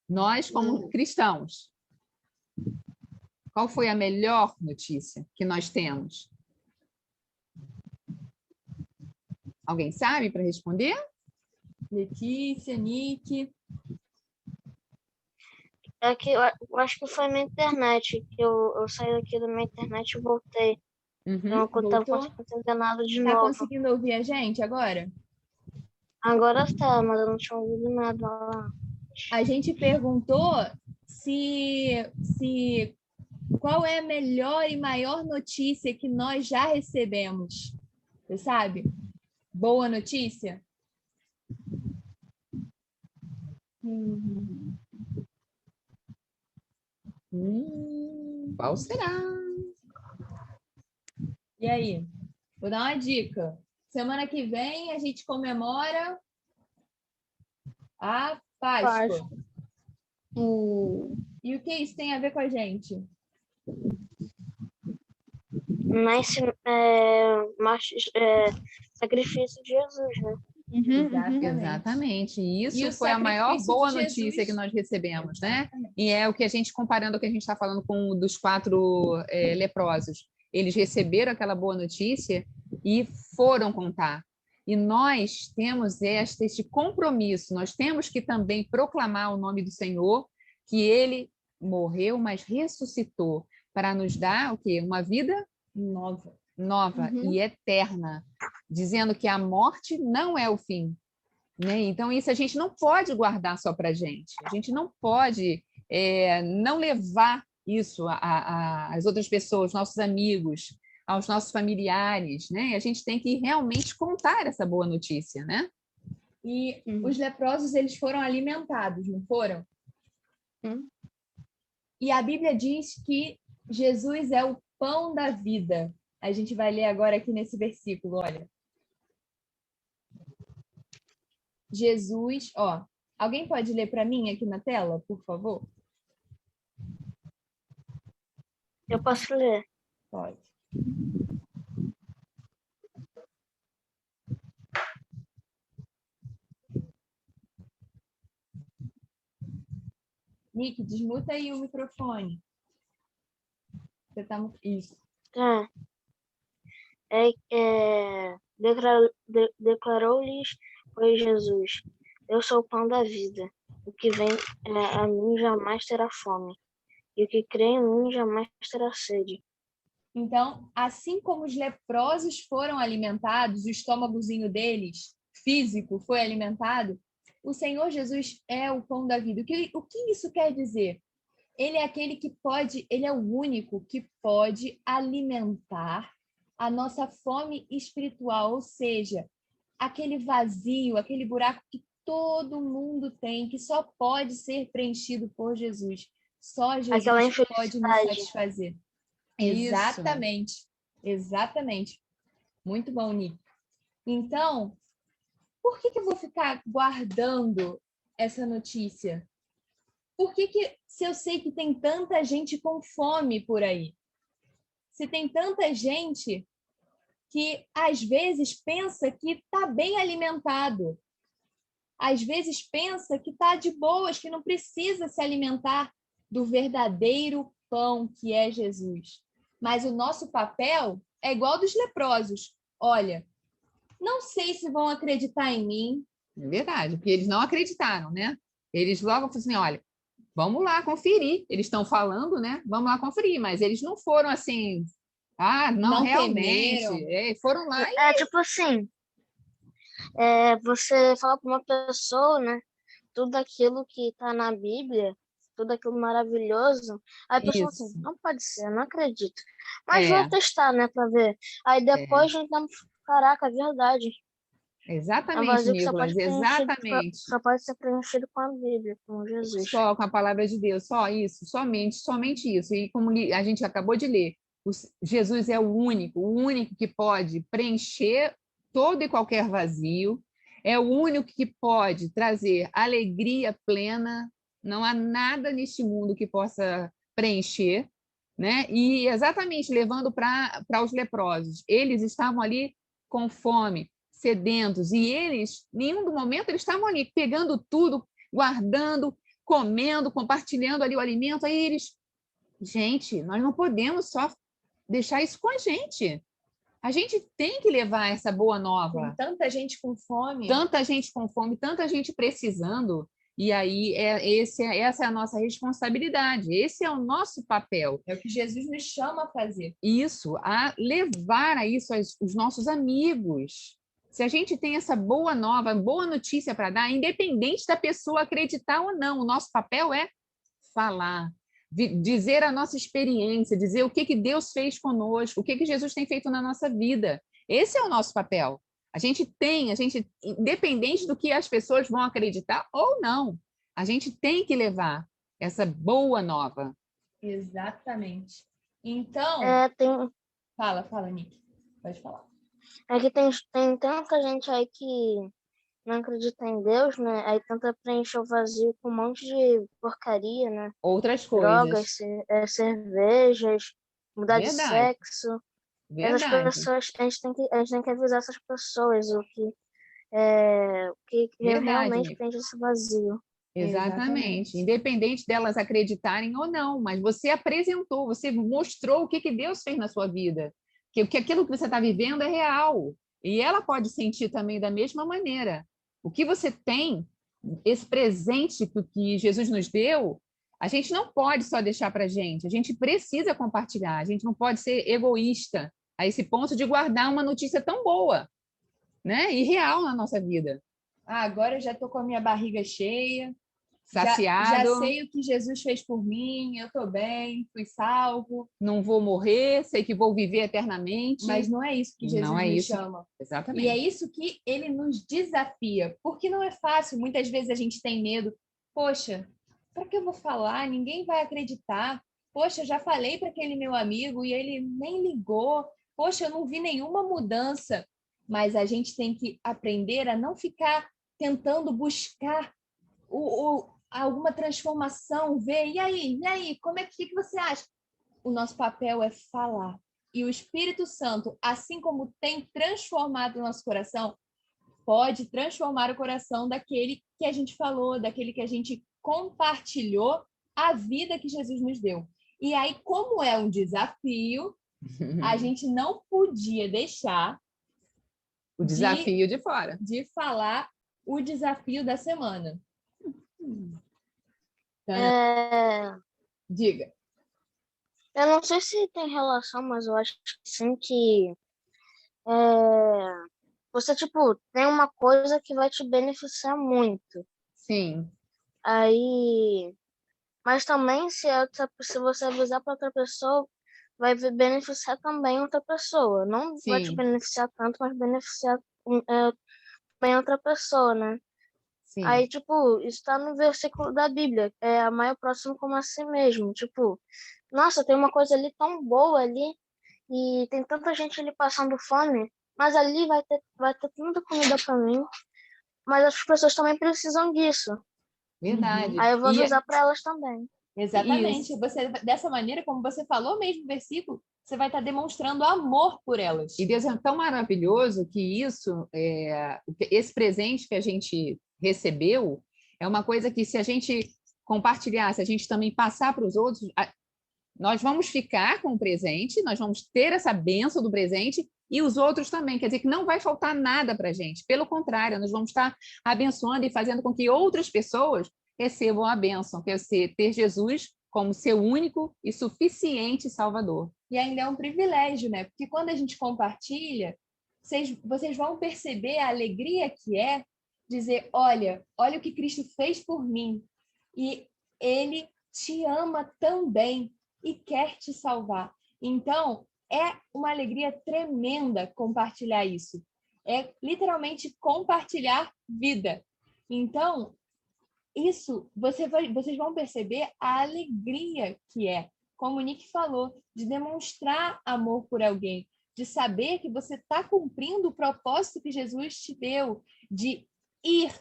Nós, como cristãos, qual foi a melhor notícia que nós temos? Alguém sabe para responder? Letícia, Nick. É que eu acho que foi na internet, que eu saí daqui da minha internet e voltei. Então, eu tava Voltou? conseguindo entender nada de Tá novo. conseguindo ouvir a gente agora? Agora tá, mas eu não tinha ouvido nada lá. A gente perguntou se qual é a melhor e maior notícia que nós já recebemos. Você sabe? Boa notícia? Qual será? E aí? Vou dar uma dica. Semana que vem a gente comemora a Páscoa. E o que isso tem a ver com a gente? Sacrifício de Jesus, né? Exatamente. E isso E o foi a maior sacrifício boa de notícia Jesus. que nós recebemos, né? Exatamente. E é o que a gente, comparando o que a gente está falando com o dos 4 leprosos. Eles receberam aquela boa notícia e foram contar. E nós temos este compromisso, nós temos que também proclamar o nome do Senhor, que ele morreu, mas ressuscitou, para nos dar o quê? Uma vida nova e eterna, dizendo que a morte não é o fim. Né? Então, isso a gente não pode guardar só para a gente. A gente não pode não levar isso às outras pessoas, nossos amigos, aos nossos familiares. Né? A gente tem que realmente contar essa boa notícia. Né? E os leprosos, eles foram alimentados, não foram? E a Bíblia diz que Jesus é o pão da vida. A gente vai ler agora aqui nesse versículo, olha. Jesus, ó. Alguém pode ler para mim aqui na tela, por favor? Eu posso ler. Pode. Nick, desmuta aí o microfone. Você tá... Isso. Tá. Declarou-lhes, pois Jesus: eu sou o pão da vida. O que vem a mim jamais terá fome, e o que crê em mim jamais terá sede. Então, assim como os leprosos foram alimentados, o estômagozinho deles, físico, foi alimentado, o Senhor Jesus é o pão da vida. O que isso quer dizer? Ele é aquele que pode, ele é o único que pode alimentar a nossa fome espiritual, ou seja, aquele vazio, aquele buraco que todo mundo tem, que só pode ser preenchido por Jesus. Só Jesus pode nos satisfazer. Exatamente. Exatamente. Muito bom, Nick. Então, por que eu vou ficar guardando essa notícia? Por que se eu sei que tem tanta gente com fome por aí? Se tem tanta gente que às vezes pensa que está bem alimentado, às vezes pensa que está de boas, que não precisa se alimentar do verdadeiro pão que é Jesus. Mas o nosso papel é igual dos leprosos. Olha, não sei se vão acreditar em mim. É verdade, porque eles não acreditaram, né? Eles logo falaram assim, olha, vamos lá conferir. Eles estão falando, né? Vamos lá conferir, mas eles não foram assim, não realmente. Temeram. Foram lá e... Tipo assim, você fala para uma pessoa, né? Tudo aquilo que está na Bíblia, tudo aquilo maravilhoso, aí a pessoa Isso. assim, não pode ser, eu não acredito. Mas vou É. testar, né, para ver. Aí depois a gente dá, caraca, é verdade. É um Exatamente, vazio que Nicolas, exatamente. só pode ser preenchido com a Bíblia, com Jesus. Só com a palavra de Deus, só isso, somente isso. E como a gente acabou de ler, Jesus é o único que pode preencher todo e qualquer vazio, é o único que pode trazer alegria plena, não há nada neste mundo que possa preencher, né? E exatamente levando para os leprosos, eles estavam ali com fome, sedentos, e eles, em nenhum momento, eles estavam ali pegando tudo, guardando, comendo, compartilhando ali o alimento, aí eles, gente, nós não podemos só deixar isso com a gente tem que levar essa boa nova. Com tanta gente com fome. Tanta gente com fome, tanta gente precisando, e aí essa é a nossa responsabilidade, esse é o nosso papel. É o que Jesus nos chama a fazer. Isso, a levar a isso os nossos amigos. Se a gente tem essa boa nova, boa notícia para dar, independente da pessoa acreditar ou não, o nosso papel é falar, dizer a nossa experiência, dizer o que Deus fez conosco, o que Jesus tem feito na nossa vida. Esse é o nosso papel. A gente, independente do que as pessoas vão acreditar ou não, a gente tem que levar essa boa nova. Exatamente. Então... Fala, Nick. Pode falar. É que tem tanta gente aí que não acredita em Deus, né? Aí tenta preencher o vazio com um monte de porcaria, né? Outras coisas. Drogas, cervejas, mudar de sexo. Verdade. Essas pessoas, a gente tem que avisar essas pessoas o que realmente preenche esse vazio. Exatamente. Independente delas acreditarem ou não, mas você apresentou, você mostrou o que Deus fez na sua vida. Que aquilo que você está vivendo é real. E ela pode sentir também da mesma maneira. O que você tem, esse presente que Jesus nos deu, a gente não pode só deixar para a gente precisa compartilhar, a gente não pode ser egoísta a esse ponto de guardar uma notícia tão boa, né? E real na nossa vida. Agora eu já estou com a minha barriga cheia, saciado. Já sei o que Jesus fez por mim, eu estou bem, fui salvo. Não vou morrer, sei que vou viver eternamente. Mas não é isso que Jesus nos chama. Exatamente. E é isso que ele nos desafia, porque não é fácil. Muitas vezes a gente tem medo. Poxa, para que eu vou falar? Ninguém vai acreditar. Poxa, eu já falei para aquele meu amigo e ele nem ligou. Poxa, eu não vi nenhuma mudança. Mas a gente tem que aprender a não ficar tentando buscar alguma transformação, ver, e aí, como é que você acha? O nosso papel é falar. E o Espírito Santo, assim como tem transformado o nosso coração, pode transformar o coração daquele que a gente falou, daquele que a gente compartilhou a vida que Jesus nos deu. E aí, como é um desafio, a gente não podia deixar o desafio de fora. De falar o desafio da semana. Diga. Eu não sei se tem relação, mas eu acho que sim, que você, tem uma coisa que vai te beneficiar muito. Sim. Aí, mas também, se você avisar para outra pessoa, vai beneficiar também outra pessoa. Não vai te beneficiar tanto, mas beneficiar também outra pessoa, né? Sim. Aí, isso está no versículo da Bíblia, amar o próximo como a si mesmo. Nossa, tem uma coisa ali tão boa ali, e tem tanta gente ali passando fome, mas ali vai ter tanta comida para mim, mas as pessoas também precisam disso. Verdade. Aí eu vou avisar para elas também. Exatamente. Você, dessa maneira, como você falou mesmo no versículo, você vai estar demonstrando amor por elas. E Deus é tão maravilhoso que esse presente que a gente recebeu é uma coisa que, se a gente compartilhar, se a gente também passar para os outros, nós vamos ficar com o presente, nós vamos ter essa bênção do presente e os outros também. Quer dizer que não vai faltar nada para a gente. Pelo contrário, nós vamos estar abençoando e fazendo com que outras pessoas recebam a bênção, que é ter Jesus como seu único e suficiente Salvador. E ainda é um privilégio, né? Porque quando a gente compartilha, vocês vão perceber a alegria que é dizer, olha o que Cristo fez por mim. E Ele te ama também e quer te salvar. Então, é uma alegria tremenda compartilhar isso. É literalmente compartilhar vida. Então, isso, vocês vão perceber a alegria que é, como o Nick falou, de demonstrar amor por alguém, de saber que você está cumprindo o propósito que Jesus te deu, de ir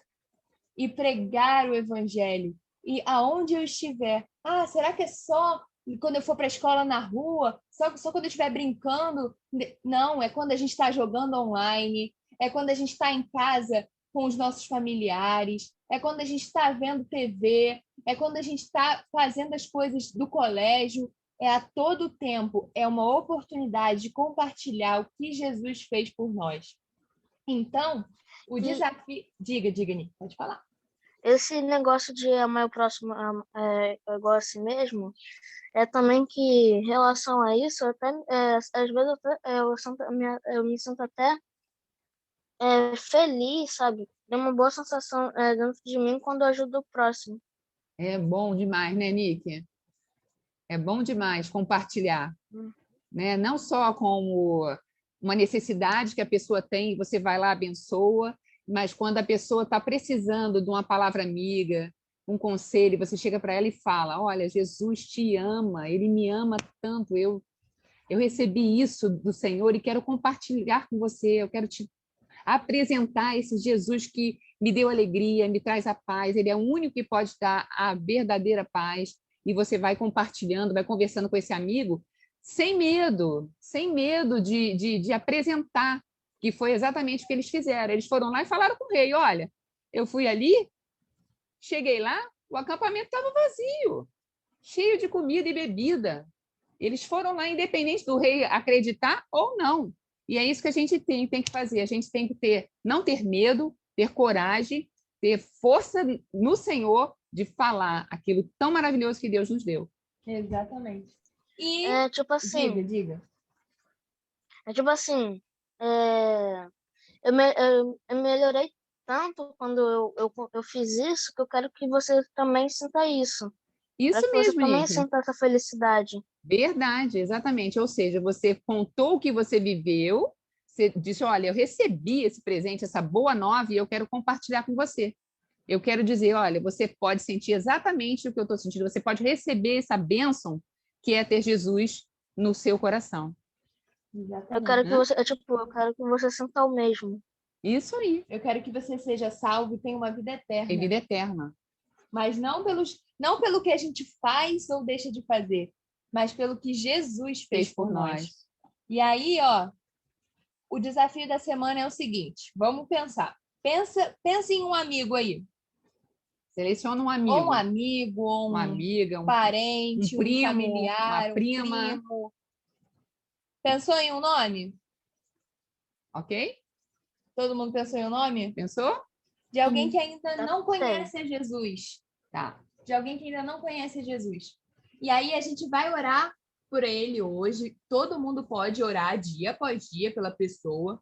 e pregar o evangelho. E aonde eu estiver, será que é só quando eu for para a escola na rua? Só quando eu estiver brincando? Não, é quando a gente está jogando online, é quando a gente está em casa com os nossos familiares, é quando a gente está vendo TV, é quando a gente está fazendo as coisas do colégio, é a todo tempo, é uma oportunidade de compartilhar o que Jesus fez por nós. Então, o desafio... Diga, Nick, pode falar. Esse negócio de amar o próximo igual a si mesmo, é também que, em relação a isso, até, às vezes eu me sinto até feliz, sabe? Tem uma boa sensação dentro de mim quando eu ajudo o próximo. É bom demais, né, Nick? É bom demais compartilhar, né? Não só como uma necessidade que a pessoa tem, você vai lá, abençoa, mas quando a pessoa está precisando de uma palavra amiga, um conselho, você chega para ela e fala, olha, Jesus te ama, Ele me ama tanto, eu recebi isso do Senhor e quero compartilhar com você, eu quero te apresentar esse Jesus que me deu alegria, me traz a paz, Ele é o único que pode dar a verdadeira paz, e você vai compartilhando, vai conversando com esse amigo, sem medo de apresentar, que foi exatamente o que eles fizeram. Eles foram lá e falaram com o rei, olha, eu fui ali, cheguei lá, o acampamento estava vazio, cheio de comida e bebida. Eles foram lá, independente do rei acreditar ou não. E é isso que a gente tem que fazer. A gente tem que não ter medo, ter coragem, ter força no Senhor de falar aquilo tão maravilhoso que Deus nos deu. Exatamente. E tipo assim, diga. Tipo assim, eu melhorei tanto quando eu fiz isso, que eu quero que você também sinta isso. Isso Para que mesmo, você também Nick. sinta essa felicidade. Verdade, exatamente. Ou seja, você contou o que você viveu, você disse, olha, eu recebi esse presente, essa boa nova, e eu quero compartilhar com você. Eu quero dizer, olha, você pode sentir exatamente o que eu estou sentindo, você pode receber essa bênção que é ter Jesus no seu coração. Exatamente. Eu quero que você, eu quero que você sinta o mesmo. Isso aí. Eu quero que você seja salvo e tenha uma vida eterna. Tem vida eterna. Mas não pelo que a gente faz ou deixa de fazer, mas pelo que Jesus fez por nós. E aí, o desafio da semana é o seguinte, vamos pensar. Pensa em um amigo aí. Seleciona um amigo. Ou um amigo, ou uma amiga, um parente, um primo, um familiar, uma prima. um primo. Pensou em um nome? Ok? Todo mundo pensou em um nome? Pensou? De alguém que ainda Tá não conhece a Jesus. Tá. De alguém que ainda não conhece Jesus. E aí a gente vai orar por ele hoje. Todo mundo pode orar dia após dia pela pessoa.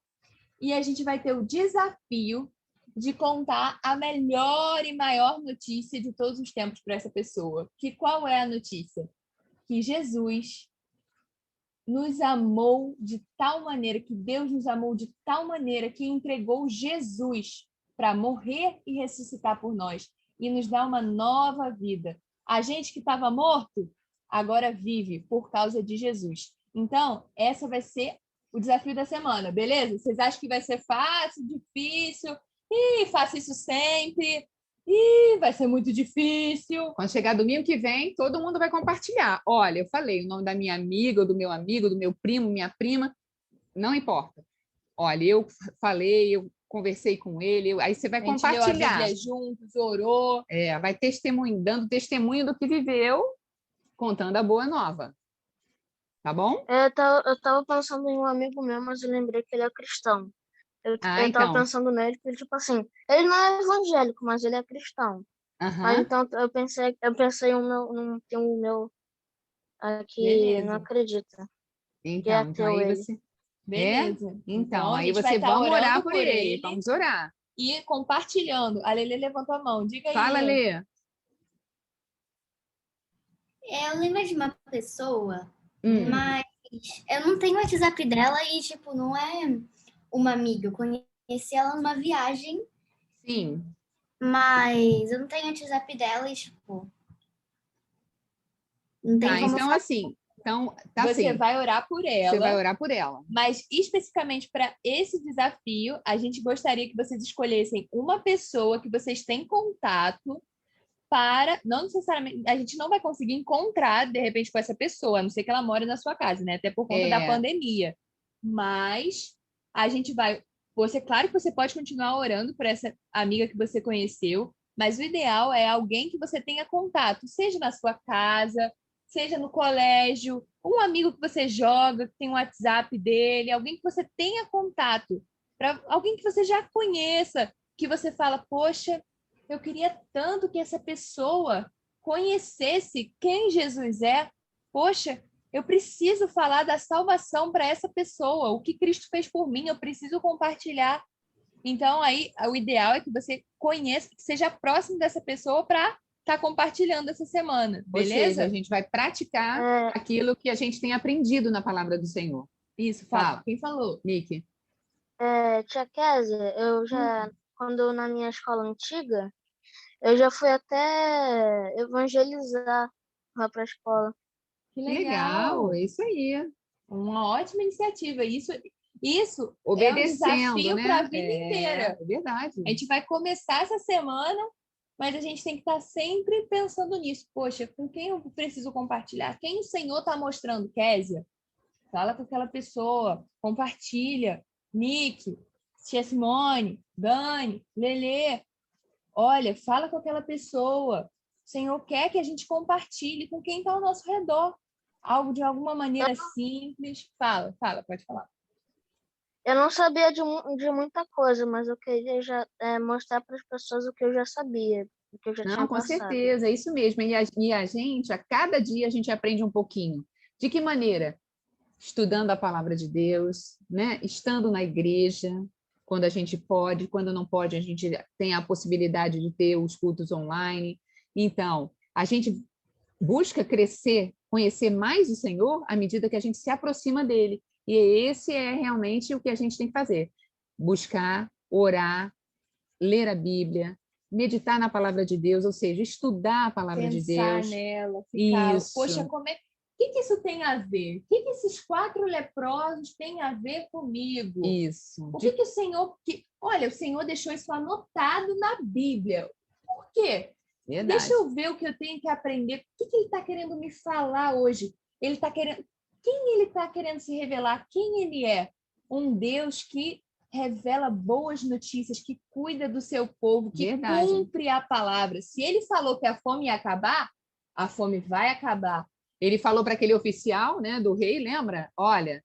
E a gente vai ter o desafio de contar a melhor e maior notícia de todos os tempos para essa pessoa. Que qual é a notícia? Que Jesus nos amou de tal maneira, que Deus nos amou de tal maneira que entregou Jesus para morrer e ressuscitar por nós e nos dar uma nova vida. A gente que estava morto, agora vive por causa de Jesus. Então, essa vai ser o desafio da semana, beleza? Vocês acham que vai ser fácil, difícil? Faça isso sempre. Ih, vai ser muito difícil. Quando chegar domingo que vem, todo mundo vai compartilhar. Olha, eu falei o nome da minha amiga, ou do meu amigo, do meu primo, minha prima, não importa. Olha, eu falei, eu conversei com ele, aí você vai A gente leu a compartilhar. Bíblia juntos, orou. Vai testemunho, dando testemunho do que viveu, contando a boa nova. Tá bom? Eu tava pensando em um amigo meu, mas eu lembrei que ele é cristão. Eu tava Então. pensando nele, porque, tipo assim, ele não é evangélico, mas ele é cristão. Mas então eu pensei tem um meu aqui, Beleza. não acredita. Então aí ele. você. Beleza. Então, a aí gente vai você estar vamos orar orando por ele. Vamos orar. e compartilhando. A Lelê levantou a mão. Diga aí. Fala, Lê. Eu lembro de uma pessoa, mas eu não tenho o WhatsApp dela e, tipo, não é uma amiga. Eu conheci ela numa viagem. Sim. Mas eu não tenho o WhatsApp dela e, tipo, não tem como Então, falar. assim. Então, Você vai orar por ela. Você vai orar por ela. Mas, especificamente para esse desafio, a gente gostaria que vocês escolhessem uma pessoa que vocês têm contato para... Não necessariamente... A gente não vai conseguir encontrar, de repente, com essa pessoa, a não ser que ela mora na sua casa, né? Até por conta da pandemia. Mas a gente vai... Claro que você pode continuar orando por essa amiga que você conheceu, mas o ideal é alguém que você tenha contato, seja na sua casa, seja no colégio, um amigo que você joga, que tem o WhatsApp dele, alguém que você tenha contato, alguém que você já conheça, que você fala, poxa, eu queria tanto que essa pessoa conhecesse quem Jesus é. Poxa, eu preciso falar da salvação para essa pessoa, o que Cristo fez por mim, eu preciso compartilhar. Então, aí, o ideal é que você conheça, que seja próximo dessa pessoa para estar compartilhando essa semana, beleza? Ou seja, a gente vai praticar aquilo que a gente tem aprendido na palavra do Senhor. Isso, fala. Quem falou? Nick. Tia Kézia, eu já, quando na minha escola antiga, eu já fui até evangelizar lá para a escola. Que legal, é isso aí. Uma ótima iniciativa. Isso obedecendo, é um desafio né? para a vida inteira. É verdade. A gente vai começar essa semana, mas a gente tem que estar sempre pensando nisso. Poxa, com quem eu preciso compartilhar? Quem o Senhor está mostrando, Kézia? Fala com aquela pessoa, compartilha. Nick, Tia Simone, Dani, Lelê. Olha, fala com aquela pessoa. O Senhor quer que a gente compartilhe com quem está ao nosso redor. Algo de alguma maneira simples. Fala, pode falar. Eu não sabia de muita coisa, mas eu queria já mostrar para as pessoas o que eu já sabia, o que eu já tinha com passado. certeza, é isso mesmo. E a gente, a cada dia, a gente aprende um pouquinho. De que maneira? Estudando a palavra de Deus, né? Estando na igreja, quando a gente pode, quando não pode, a gente tem a possibilidade de ter os cultos online. Então, a gente busca crescer, conhecer mais o Senhor à medida que a gente se aproxima dele. E esse é realmente o que a gente tem que fazer. Buscar, orar, ler a Bíblia, meditar na palavra de Deus, ou seja, estudar a palavra de Deus. Pensar nela, ficar... Isso. Poxa, como é... O que isso tem a ver? O que esses 4 leprosos têm a ver comigo? Isso. O que o Senhor... Olha, o Senhor deixou isso anotado na Bíblia. Por quê? Verdade. Deixa eu ver o que eu tenho que aprender. O que ele está querendo me falar hoje? Ele está querendo... Quem ele está querendo se revelar? Quem ele é? Um Deus que revela boas notícias, que cuida do seu povo, que cumpre a palavra. Se ele falou que a fome ia acabar, a fome vai acabar. Ele falou para aquele oficial, né, do rei, lembra? Olha,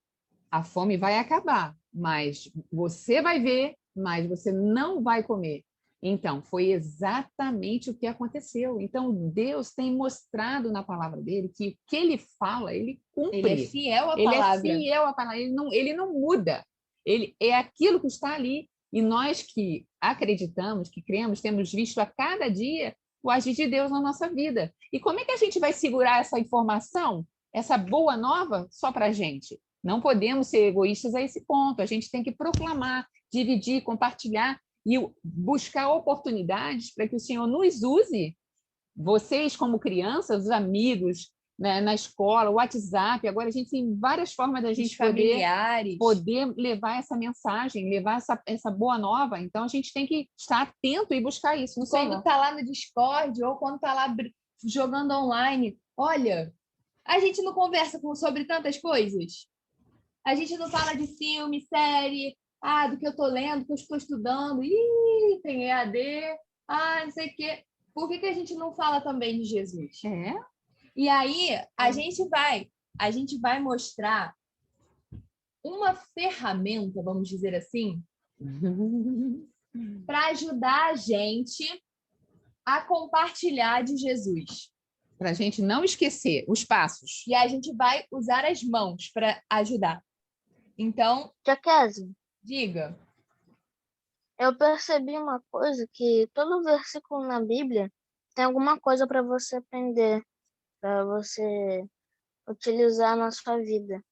a fome vai acabar, mas você vai ver, mas você não vai comer. Então, foi exatamente o que aconteceu. Então, Deus tem mostrado na palavra dele que o que ele fala, ele cumpre. Ele é fiel à palavra. Ele é fiel à palavra, ele não muda. Ele é aquilo que está ali. E nós que acreditamos, que cremos, temos visto a cada dia o agir de Deus na nossa vida. E como é que a gente vai segurar essa informação, essa boa nova, só para a gente? Não podemos ser egoístas a esse ponto. A gente tem que proclamar, dividir, compartilhar e buscar oportunidades para que o Senhor nos use, vocês como crianças, os amigos, né, na escola, o WhatsApp, agora a gente tem várias formas da Os gente familiares. poder levar essa mensagem, levar essa boa nova. Então, a gente tem que estar atento e buscar isso no Quando Senhor. tá lá no Discord ou quando tá lá jogando online. Olha, a gente não conversa sobre tantas coisas. A gente não fala de filme, série, do que eu tô lendo, do que eu estou estudando. Ih, tem EAD, não sei o quê. Por que a gente não fala também de Jesus? E aí, a gente vai mostrar uma ferramenta, vamos dizer assim, para ajudar a gente a compartilhar de Jesus. Para a gente não esquecer os passos. E a gente vai usar as mãos para ajudar. Então, Tia Kézia, diga. eu percebi uma coisa, que todo versículo na Bíblia tem alguma coisa para você aprender, para você utilizar na sua vida.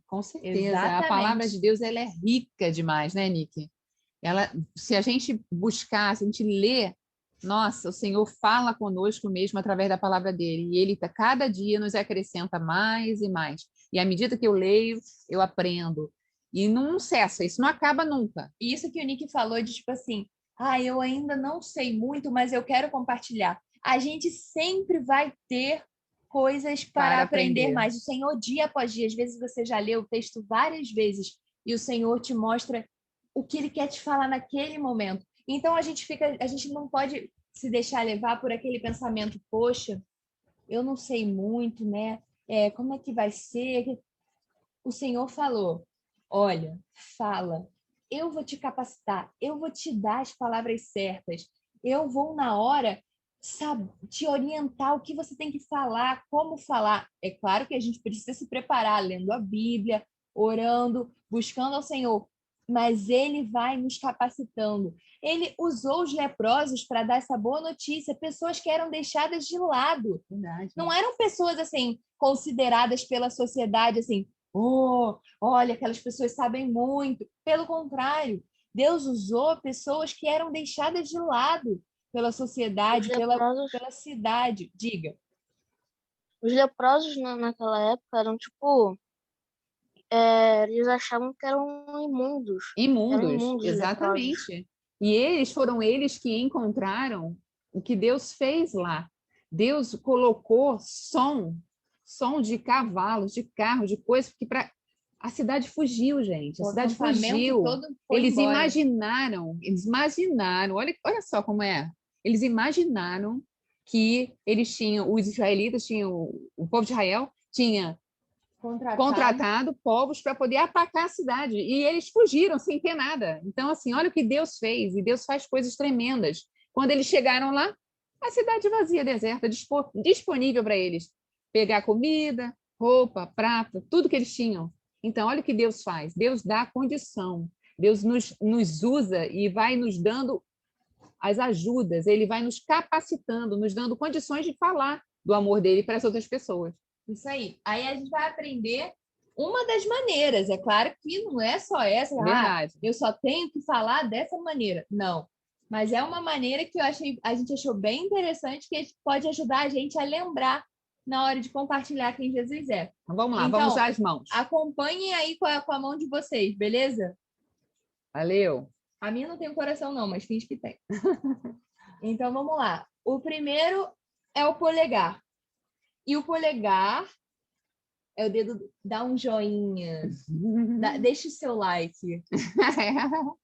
Com certeza. Exatamente. A palavra de Deus ela é rica demais, né, Nick? Se a gente buscar, se a gente ler, nossa, o Senhor fala conosco mesmo através da palavra dele. E ele, cada dia, nos acrescenta mais e mais. E à medida que eu leio, eu aprendo. E não cessa, isso não acaba nunca. Isso que o Nick falou de tipo assim, eu ainda não sei muito, mas eu quero compartilhar. A gente sempre vai ter coisas para aprender mais. O Senhor, dia após dia, às vezes você já leu o texto várias vezes e o Senhor te mostra o que ele quer te falar naquele momento. Então a gente não pode se deixar levar por aquele pensamento, poxa, eu não sei muito, né? Como é que vai ser? O Senhor falou, olha, fala, eu vou te capacitar, eu vou te dar as palavras certas, eu vou na hora te orientar o que você tem que falar, como falar. É claro que a gente precisa se preparar, lendo a Bíblia, orando, buscando ao Senhor, mas ele vai nos capacitando. Ele usou os leprosos para dar essa boa notícia, pessoas que eram deixadas de lado. Verdade. Não eram pessoas assim consideradas pela sociedade assim, olha, aquelas pessoas sabem muito. Pelo contrário, Deus usou pessoas que eram deixadas de lado pela sociedade, pela cidade. Diga. Os leprosos naquela época eram tipo... eles achavam que eram imundos. Imundos, exatamente. E foram eles que encontraram o que Deus fez lá. Deus colocou som de cavalos, de carros, de coisas, porque a cidade fugiu, gente. A cidade fugiu. Eles imaginaram, olha só como é. Eles imaginaram que os israelitas tinham, o povo de Israel tinha contratado povos para poder atacar a cidade. E eles fugiram sem ter nada. Então, assim, olha o que Deus fez. E Deus faz coisas tremendas. Quando eles chegaram lá, a cidade vazia, deserta, disponível para eles. Pegar comida, roupa, prata, tudo que eles tinham. Então, olha o que Deus faz. Deus dá condição. Deus nos usa e vai nos dando as ajudas. Ele vai nos capacitando, nos dando condições de falar do amor dele para as outras pessoas. Isso aí. Aí a gente vai aprender uma das maneiras. É claro que não é só essa. Verdade. Eu só tenho que falar dessa maneira. Não. Mas é uma maneira que a gente achou bem interessante, que pode ajudar a gente a lembrar na hora de compartilhar quem Jesus é. Então, vamos lá, vamos usar as mãos. Acompanhem aí com a mão de vocês, beleza? Valeu. A minha não tem coração não, mas finge que tem. Então, vamos lá. O primeiro é o polegar. E o polegar é o dedo, dá um joinha, deixa o seu like.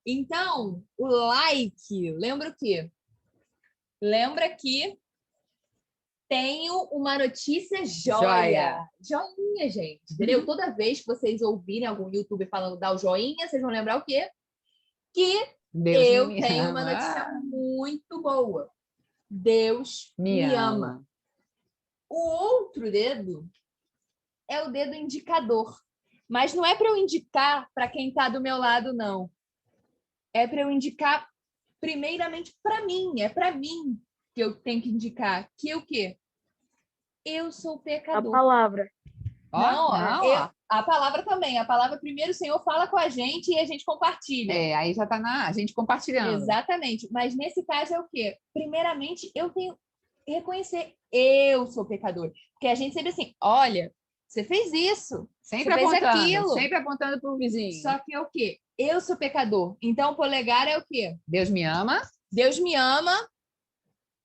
Então, o like, lembra o quê? Lembra que tenho uma notícia joia. Joinha, gente, entendeu? Toda vez que vocês ouvirem algum youtuber falando dá o joinha, vocês vão lembrar o quê? Que eu tenho uma notícia muito boa. Deus me ama. O outro dedo é o dedo indicador. Mas não é para eu indicar para quem está do meu lado, não. É para eu indicar primeiramente para mim. É para mim que eu tenho que indicar que o quê? Eu sou pecador. A palavra. A palavra também. A palavra primeiro o Senhor fala com a gente e a gente compartilha. Aí já está a gente compartilhando. Exatamente. Mas nesse caso é o quê? Primeiramente, eu tenho reconhecer, eu sou pecador. Porque a gente sempre assim, olha, você fez isso, Sempre você fez apontando, aquilo. sempre apontando para o vizinho. Só que é o quê? Eu sou pecador. Então, o polegar é o quê? Deus me ama. Deus me ama,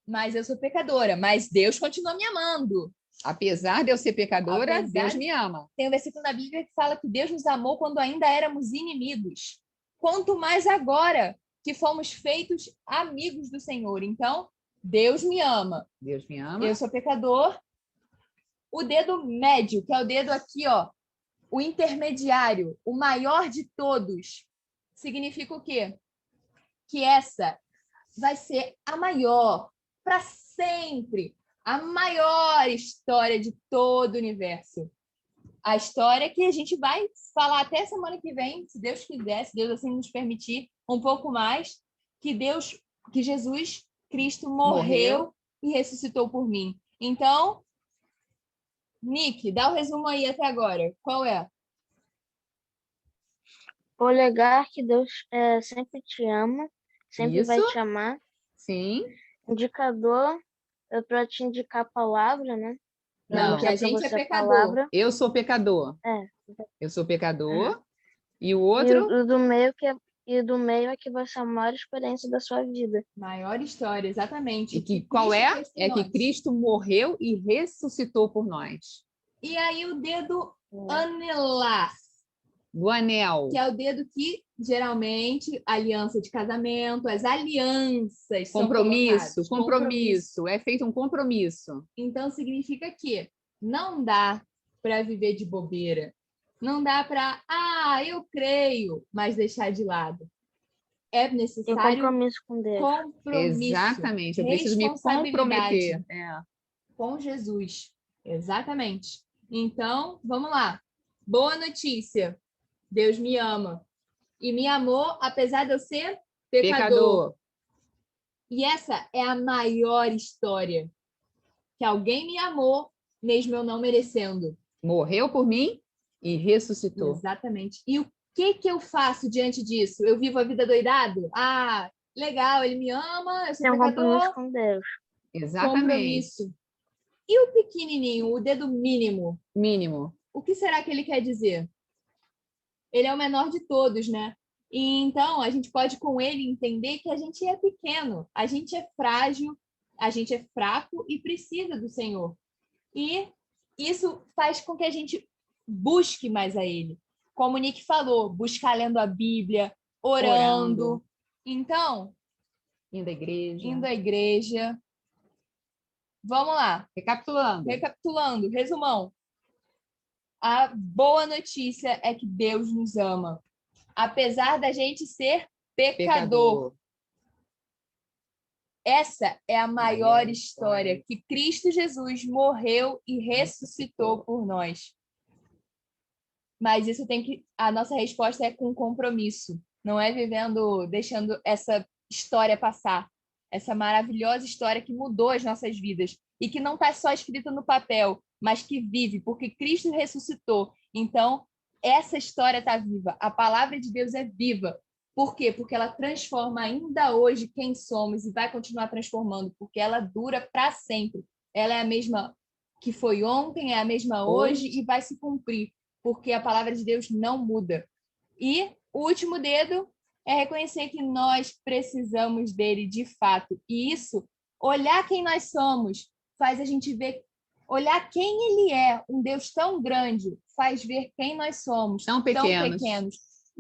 mas eu sou pecadora. Mas Deus continua me amando. Apesar de eu ser pecadora, Apesar Deus de- me ama. Tem um versículo na Bíblia que fala que Deus nos amou quando ainda éramos inimigos. Quanto mais agora que fomos feitos amigos do Senhor. Então, Deus me ama. Deus me ama. Eu sou pecador. O dedo médio, que é o dedo aqui, ó, o intermediário, o maior de todos, significa o quê? Que essa vai ser a maior, para sempre, a maior história de todo o universo. A história que a gente vai falar até semana que vem, se Deus quiser, se Deus assim nos permitir, um pouco mais, que Jesus Cristo morreu e ressuscitou por mim. Então, Nick, dá o resumo aí até agora. Qual é? Polegar, que Deus sempre te ama, sempre vai Isso. te amar. Sim. Indicador é para te indicar a palavra, né? Pra Não, mostrar que a pra gente é você a pecador. palavra. Eu sou pecador. É. Eu sou pecador. E o E outro? o do meio que vai ser a maior experiência da sua vida. Maior história, exatamente. E que Cristo qual é? fez por É que nós. Cristo morreu e ressuscitou por nós. E aí o dedo anelar, Do anel. que é o dedo que, geralmente, aliança de casamento, as alianças são Compromisso, colocadas. compromisso. É feito um compromisso. Então, significa que não dá para viver de bobeira. Não dá para, eu creio, mas deixar de lado. É Tem necessário compromisso com Deus. compromisso. Exatamente. Eu preciso me comprometer. Com Jesus. Exatamente. Então, vamos lá. Boa notícia. Deus me ama. E me amou, apesar de eu ser pecador. E essa é a maior história. Que alguém me amou, mesmo eu não merecendo. Morreu por mim e ressuscitou. Exatamente. E o que eu faço diante disso? Eu vivo a vida doidado? Legal, ele me ama, eu sou Tem um compromisso pecador. com Deus. Exatamente. Compromisso. E o pequenininho, o dedo mínimo? Mínimo. O que será que ele quer dizer? Ele é o menor de todos, né? E então a gente pode com ele entender que a gente é pequeno, a gente é frágil, a gente é fraco e precisa do Senhor. E isso faz com que a gente busque mais a ele. Como o Nick falou, buscar lendo a Bíblia, orando. Então, Indo à igreja. Vamos lá. Recapitulando. Resumão. A boa notícia é que Deus nos ama, apesar da gente ser pecador. Essa é a maior história, que Cristo Jesus morreu e ressuscitou por nós. Mas isso a nossa resposta é com compromisso, não é deixando essa história passar, essa maravilhosa história que mudou as nossas vidas e que não está só escrita no papel, mas que vive, porque Cristo ressuscitou. Então, essa história está viva. A palavra de Deus é viva. Por quê? Porque ela transforma ainda hoje quem somos e vai continuar transformando, porque ela dura para sempre. Ela é a mesma que foi ontem, é a mesma hoje e vai se cumprir, porque a palavra de Deus não muda. E o último dedo é reconhecer que nós precisamos dele de fato. E isso, olhar quem nós somos, faz a gente ver, olhar quem ele é, um Deus tão grande, faz ver quem nós somos, tão pequenos.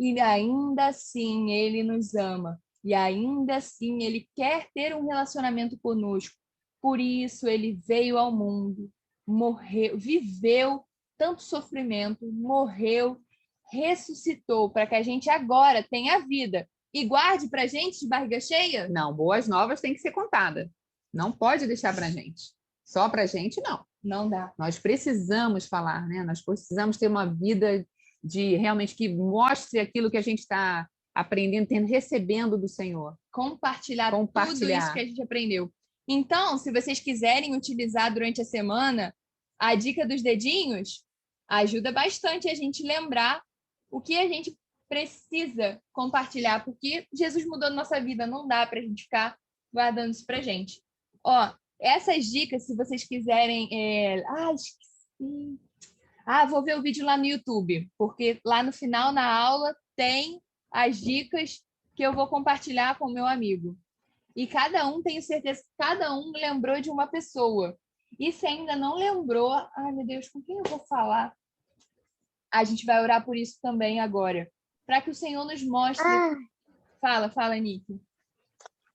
E ainda assim ele nos ama. E ainda assim ele quer ter um relacionamento conosco. Por isso ele veio ao mundo, morreu, viveu tanto sofrimento, morreu, ressuscitou para que a gente agora tenha vida. E guarde para a gente de barriga cheia? Não, boas novas tem que ser contada. Não pode deixar para a gente. Só para a gente, não. Não dá. Nós precisamos falar, né? Nós precisamos ter uma vida de realmente que mostre aquilo que a gente está aprendendo, recebendo do Senhor. Compartilhar tudo isso que a gente aprendeu. Então, se vocês quiserem utilizar durante a semana a dica dos dedinhos, ajuda bastante a gente lembrar o que a gente precisa compartilhar, porque Jesus mudou a nossa vida, não dá para a gente ficar guardando isso para a gente. essas dicas, se vocês quiserem... esqueci. Vou ver o vídeo lá no YouTube, porque lá no final, na aula, tem as dicas que eu vou compartilhar com o meu amigo. E cada um, tenho certeza que cada um lembrou de uma pessoa. E se ainda não lembrou, ai meu Deus, com quem eu vou falar? A gente vai orar por isso também agora. Para que o Senhor nos mostre... Fala, Nick.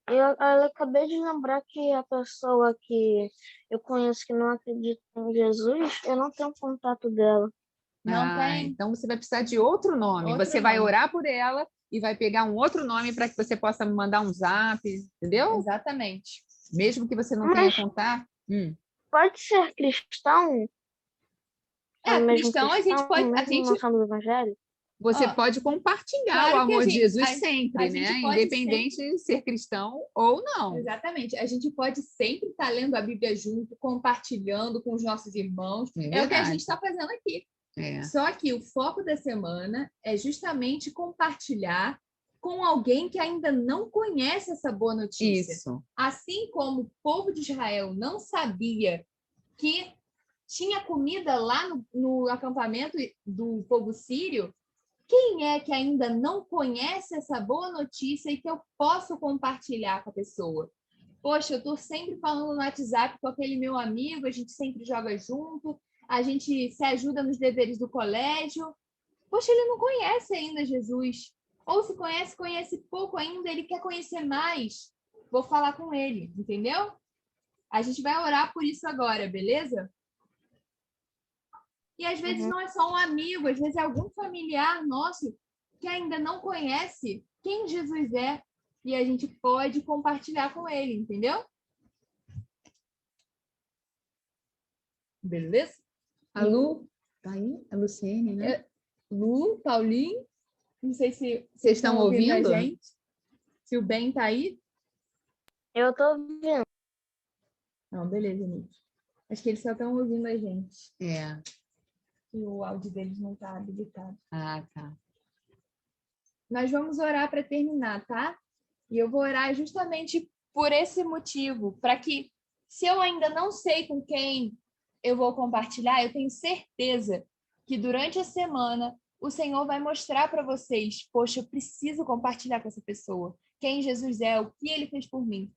Eu acabei de lembrar que a pessoa que eu conheço que não acredita em Jesus, eu não tenho contato dela. Não tem? Então você vai precisar de outro nome. Outro Você vai nome. orar por ela e vai pegar um outro nome para que você possa me mandar um zap, entendeu? Exatamente. Mesmo que você não Mas- tenha contato. Pode ser cristão? Cristão, a gente pode... Mesmo não sendo do evangelho? Você Ó, pode compartilhar claro o que amor de Jesus a sempre, gente né? pode Independente de ser cristão ou não. Exatamente. A gente pode sempre estar lendo a Bíblia junto, compartilhando com os nossos irmãos. É o que a gente está fazendo aqui. Só que o foco da semana é justamente compartilhar com alguém que ainda não conhece essa boa notícia. Isso. Assim como o povo de Israel não sabia que tinha comida lá no acampamento do povo sírio, quem é que ainda não conhece essa boa notícia e que eu posso compartilhar com a pessoa? Poxa, eu estou sempre falando no WhatsApp com aquele meu amigo, a gente sempre joga junto, a gente se ajuda nos deveres do colégio. Poxa, ele não conhece ainda Jesus. Ou se conhece, conhece pouco ainda, ele quer conhecer mais. Vou falar com ele, entendeu? A gente vai orar por isso agora, beleza? E às vezes não é só um amigo, às vezes é algum familiar nosso que ainda não conhece quem Jesus é e a gente pode compartilhar com ele, entendeu? Beleza? A Lu, tá aí? A Luciene, né? Lu, Paulinho, não sei se Vocês estão ouvindo a gente. Se o Ben tá aí. Eu tô ouvindo. Não, beleza, Nick. Acho que eles só estão ouvindo a gente. É. E o áudio deles não está habilitado. Ah, tá. Nós vamos orar para terminar, tá? E eu vou orar justamente por esse motivo, para que, se eu ainda não sei com quem eu vou compartilhar, eu tenho certeza que durante a semana o Senhor vai mostrar para vocês, poxa, eu preciso compartilhar com essa pessoa quem Jesus é, o que ele fez por mim.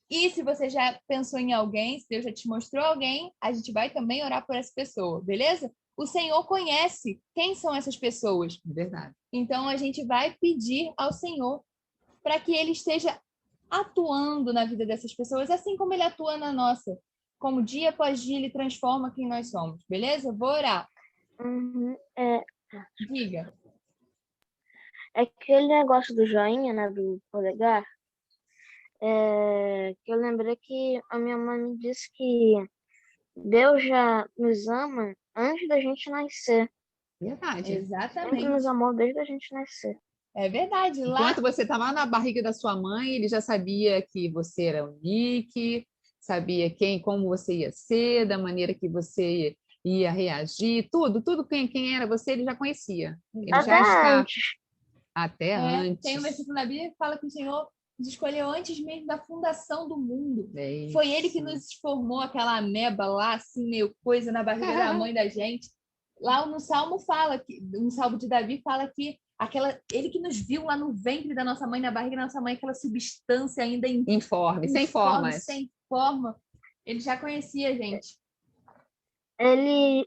E se você já pensou em alguém, se Deus já te mostrou alguém, a gente vai também orar por essa pessoa, beleza? O Senhor conhece quem são essas pessoas. Verdade. Então, a gente vai pedir ao Senhor para que Ele esteja atuando na vida dessas pessoas, assim como Ele atua na nossa. Como dia após dia Ele transforma quem nós somos. Beleza? Vou orar. Diga. É aquele negócio do joinha, né, do polegar, que eu lembrei que a minha mãe me disse que Deus já nos ama antes da gente nascer. Verdade. Ele Exatamente. nos amou desde a gente nascer. É verdade. Lá... Enquanto você estava na barriga da sua mãe, ele já sabia que você era o Nick, sabia como você ia ser, da maneira que você ia reagir, tudo quem era você, ele já conhecia. Ele Até já está antes. até antes. Tem um versículo na Bíblia que fala que o Senhor nos escolheu antes mesmo da fundação do mundo. É Foi Ele que isso. nos formou aquela ameba lá, assim, meio coisa na barriga da mãe da gente. Lá no Salmo no Salmo de Davi fala que ele que nos viu lá no ventre da nossa mãe, na barriga da nossa mãe, aquela substância ainda Informe, sem formas. sem forma. Ele já conhecia a gente. Ele,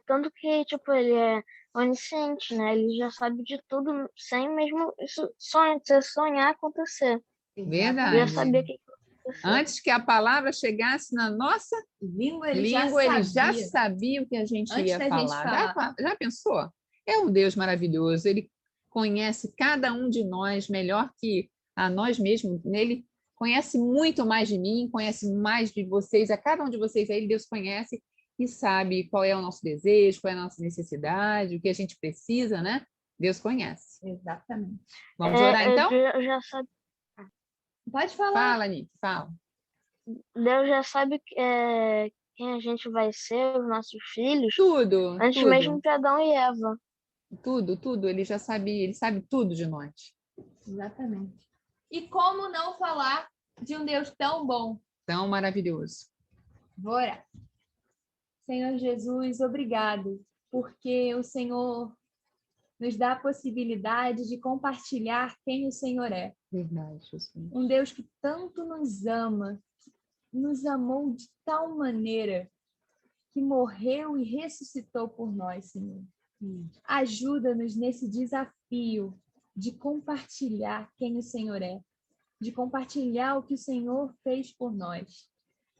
tanto que, tipo, ele é onisciente, né? Ele já sabe de tudo, sem mesmo isso sonhar acontecer. Verdade. Ele já sabia o que ia acontecer. Antes que a palavra chegasse na nossa língua, ele já sabia o que a gente Antes ia da gente falar. falar. Já pensou? É um Deus maravilhoso. Ele conhece cada um de nós melhor que a nós mesmos. Ele conhece muito mais de mim, conhece mais de vocês, a cada um de vocês aí, Deus conhece e sabe qual é o nosso desejo, qual é a nossa necessidade, o que a gente precisa, né? Deus conhece. Exatamente. Vamos orar, então? Deus já sabe. Pode falar. Fala, Nick, fala. Deus já sabe quem a gente vai ser, os nossos filhos, Tudo. antes mesmo de Adão e Eva. Tudo. Ele já sabe, ele sabe tudo de nós. Exatamente. E como não falar de um Deus tão bom? Tão maravilhoso. Vou orar. Senhor Jesus, obrigado, porque o Senhor nos dá a possibilidade de compartilhar quem o Senhor é. Verdade, Jesus. Um Deus que tanto nos ama, nos amou de tal maneira que morreu e ressuscitou por nós, Senhor. Ajuda-nos nesse desafio de compartilhar quem o Senhor é, de compartilhar o que o Senhor fez por nós.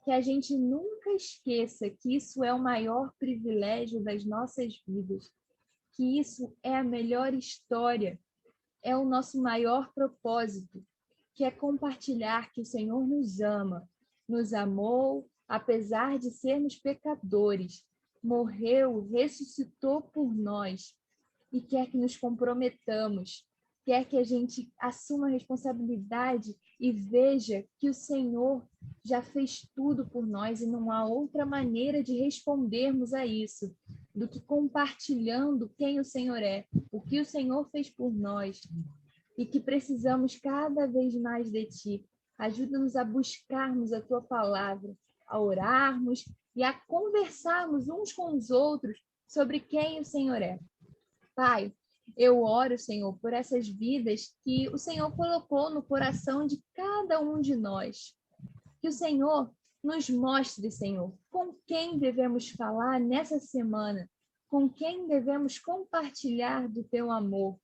Que a gente nunca esqueça que isso é o maior privilégio das nossas vidas, que isso é a melhor história, é o nosso maior propósito, que é compartilhar que o Senhor nos ama, nos amou, apesar de sermos pecadores, morreu, ressuscitou por nós e quer que nos comprometamos, quer que a gente assuma a responsabilidade e veja que o Senhor já fez tudo por nós e não há outra maneira de respondermos a isso do que compartilhando quem o Senhor é, o que o Senhor fez por nós e que precisamos cada vez mais de Ti. Ajuda-nos a buscarmos a Tua palavra, a orarmos e a conversarmos uns com os outros sobre quem o Senhor é. Pai, eu oro, Senhor, por essas vidas que o Senhor colocou no coração de cada um de nós. Que o Senhor nos mostre, Senhor, com quem devemos falar nessa semana, com quem devemos compartilhar do Teu amor,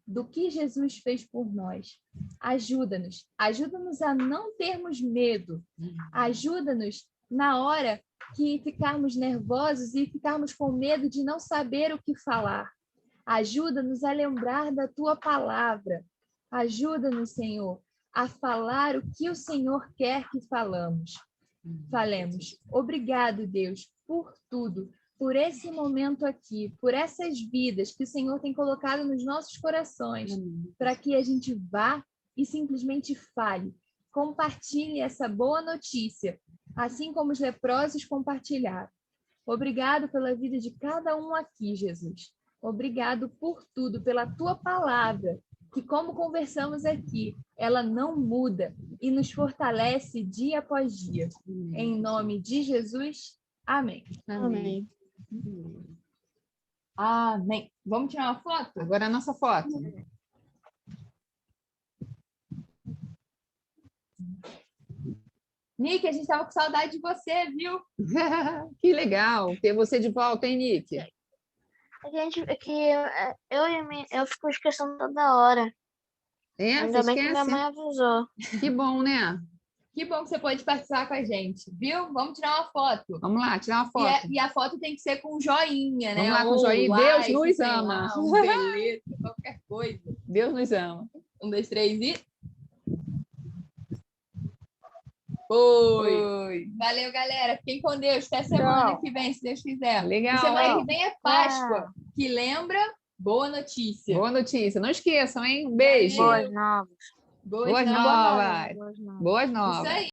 do que Jesus fez por nós. Ajuda-nos a não termos medo. Ajuda-nos na hora que ficarmos nervosos e ficarmos com medo de não saber o que falar. Ajuda-nos a lembrar da Tua palavra. Ajuda-nos, Senhor, a falar o que o Senhor quer que falemos. Falemos. Obrigado, Deus, por tudo, por esse momento aqui, por essas vidas que o Senhor tem colocado nos nossos corações, para que a gente vá e simplesmente fale. Compartilhe essa boa notícia, assim como os leprosos compartilharam. Obrigado pela vida de cada um aqui, Jesus. Obrigado por tudo, pela Tua palavra, que como conversamos aqui, ela não muda e nos fortalece dia após dia. Em nome de Jesus, amém. Amém. Amém. Vamos tirar uma foto? Agora a nossa foto. Nick, a gente estava com saudade de você, viu? Que legal ter você de volta, hein, Nick? Eu fico esquecendo toda hora. Ainda Você bem que minha esquece? mãe avisou. Que bom, né? Que bom que você pode participar com a gente, viu? Vamos tirar uma foto. Vamos lá, tirar uma foto. E a foto tem que ser com joinha, né? Vamos lá com Ou joinha. like, Deus nos sei ama. lá, um beleza, qualquer coisa. Deus nos ama. 1, 2, 3 e... Foi. Valeu, galera. Fiquem com Deus. Até semana Tchau. que vem, se Deus quiser. Legal. E semana que vem é Páscoa, que lembra boa notícia. Boa notícia. Não esqueçam, hein? Um beijo. Boas novas. Boas Boas novas. novas. Boas novas. Boas novas. Isso aí.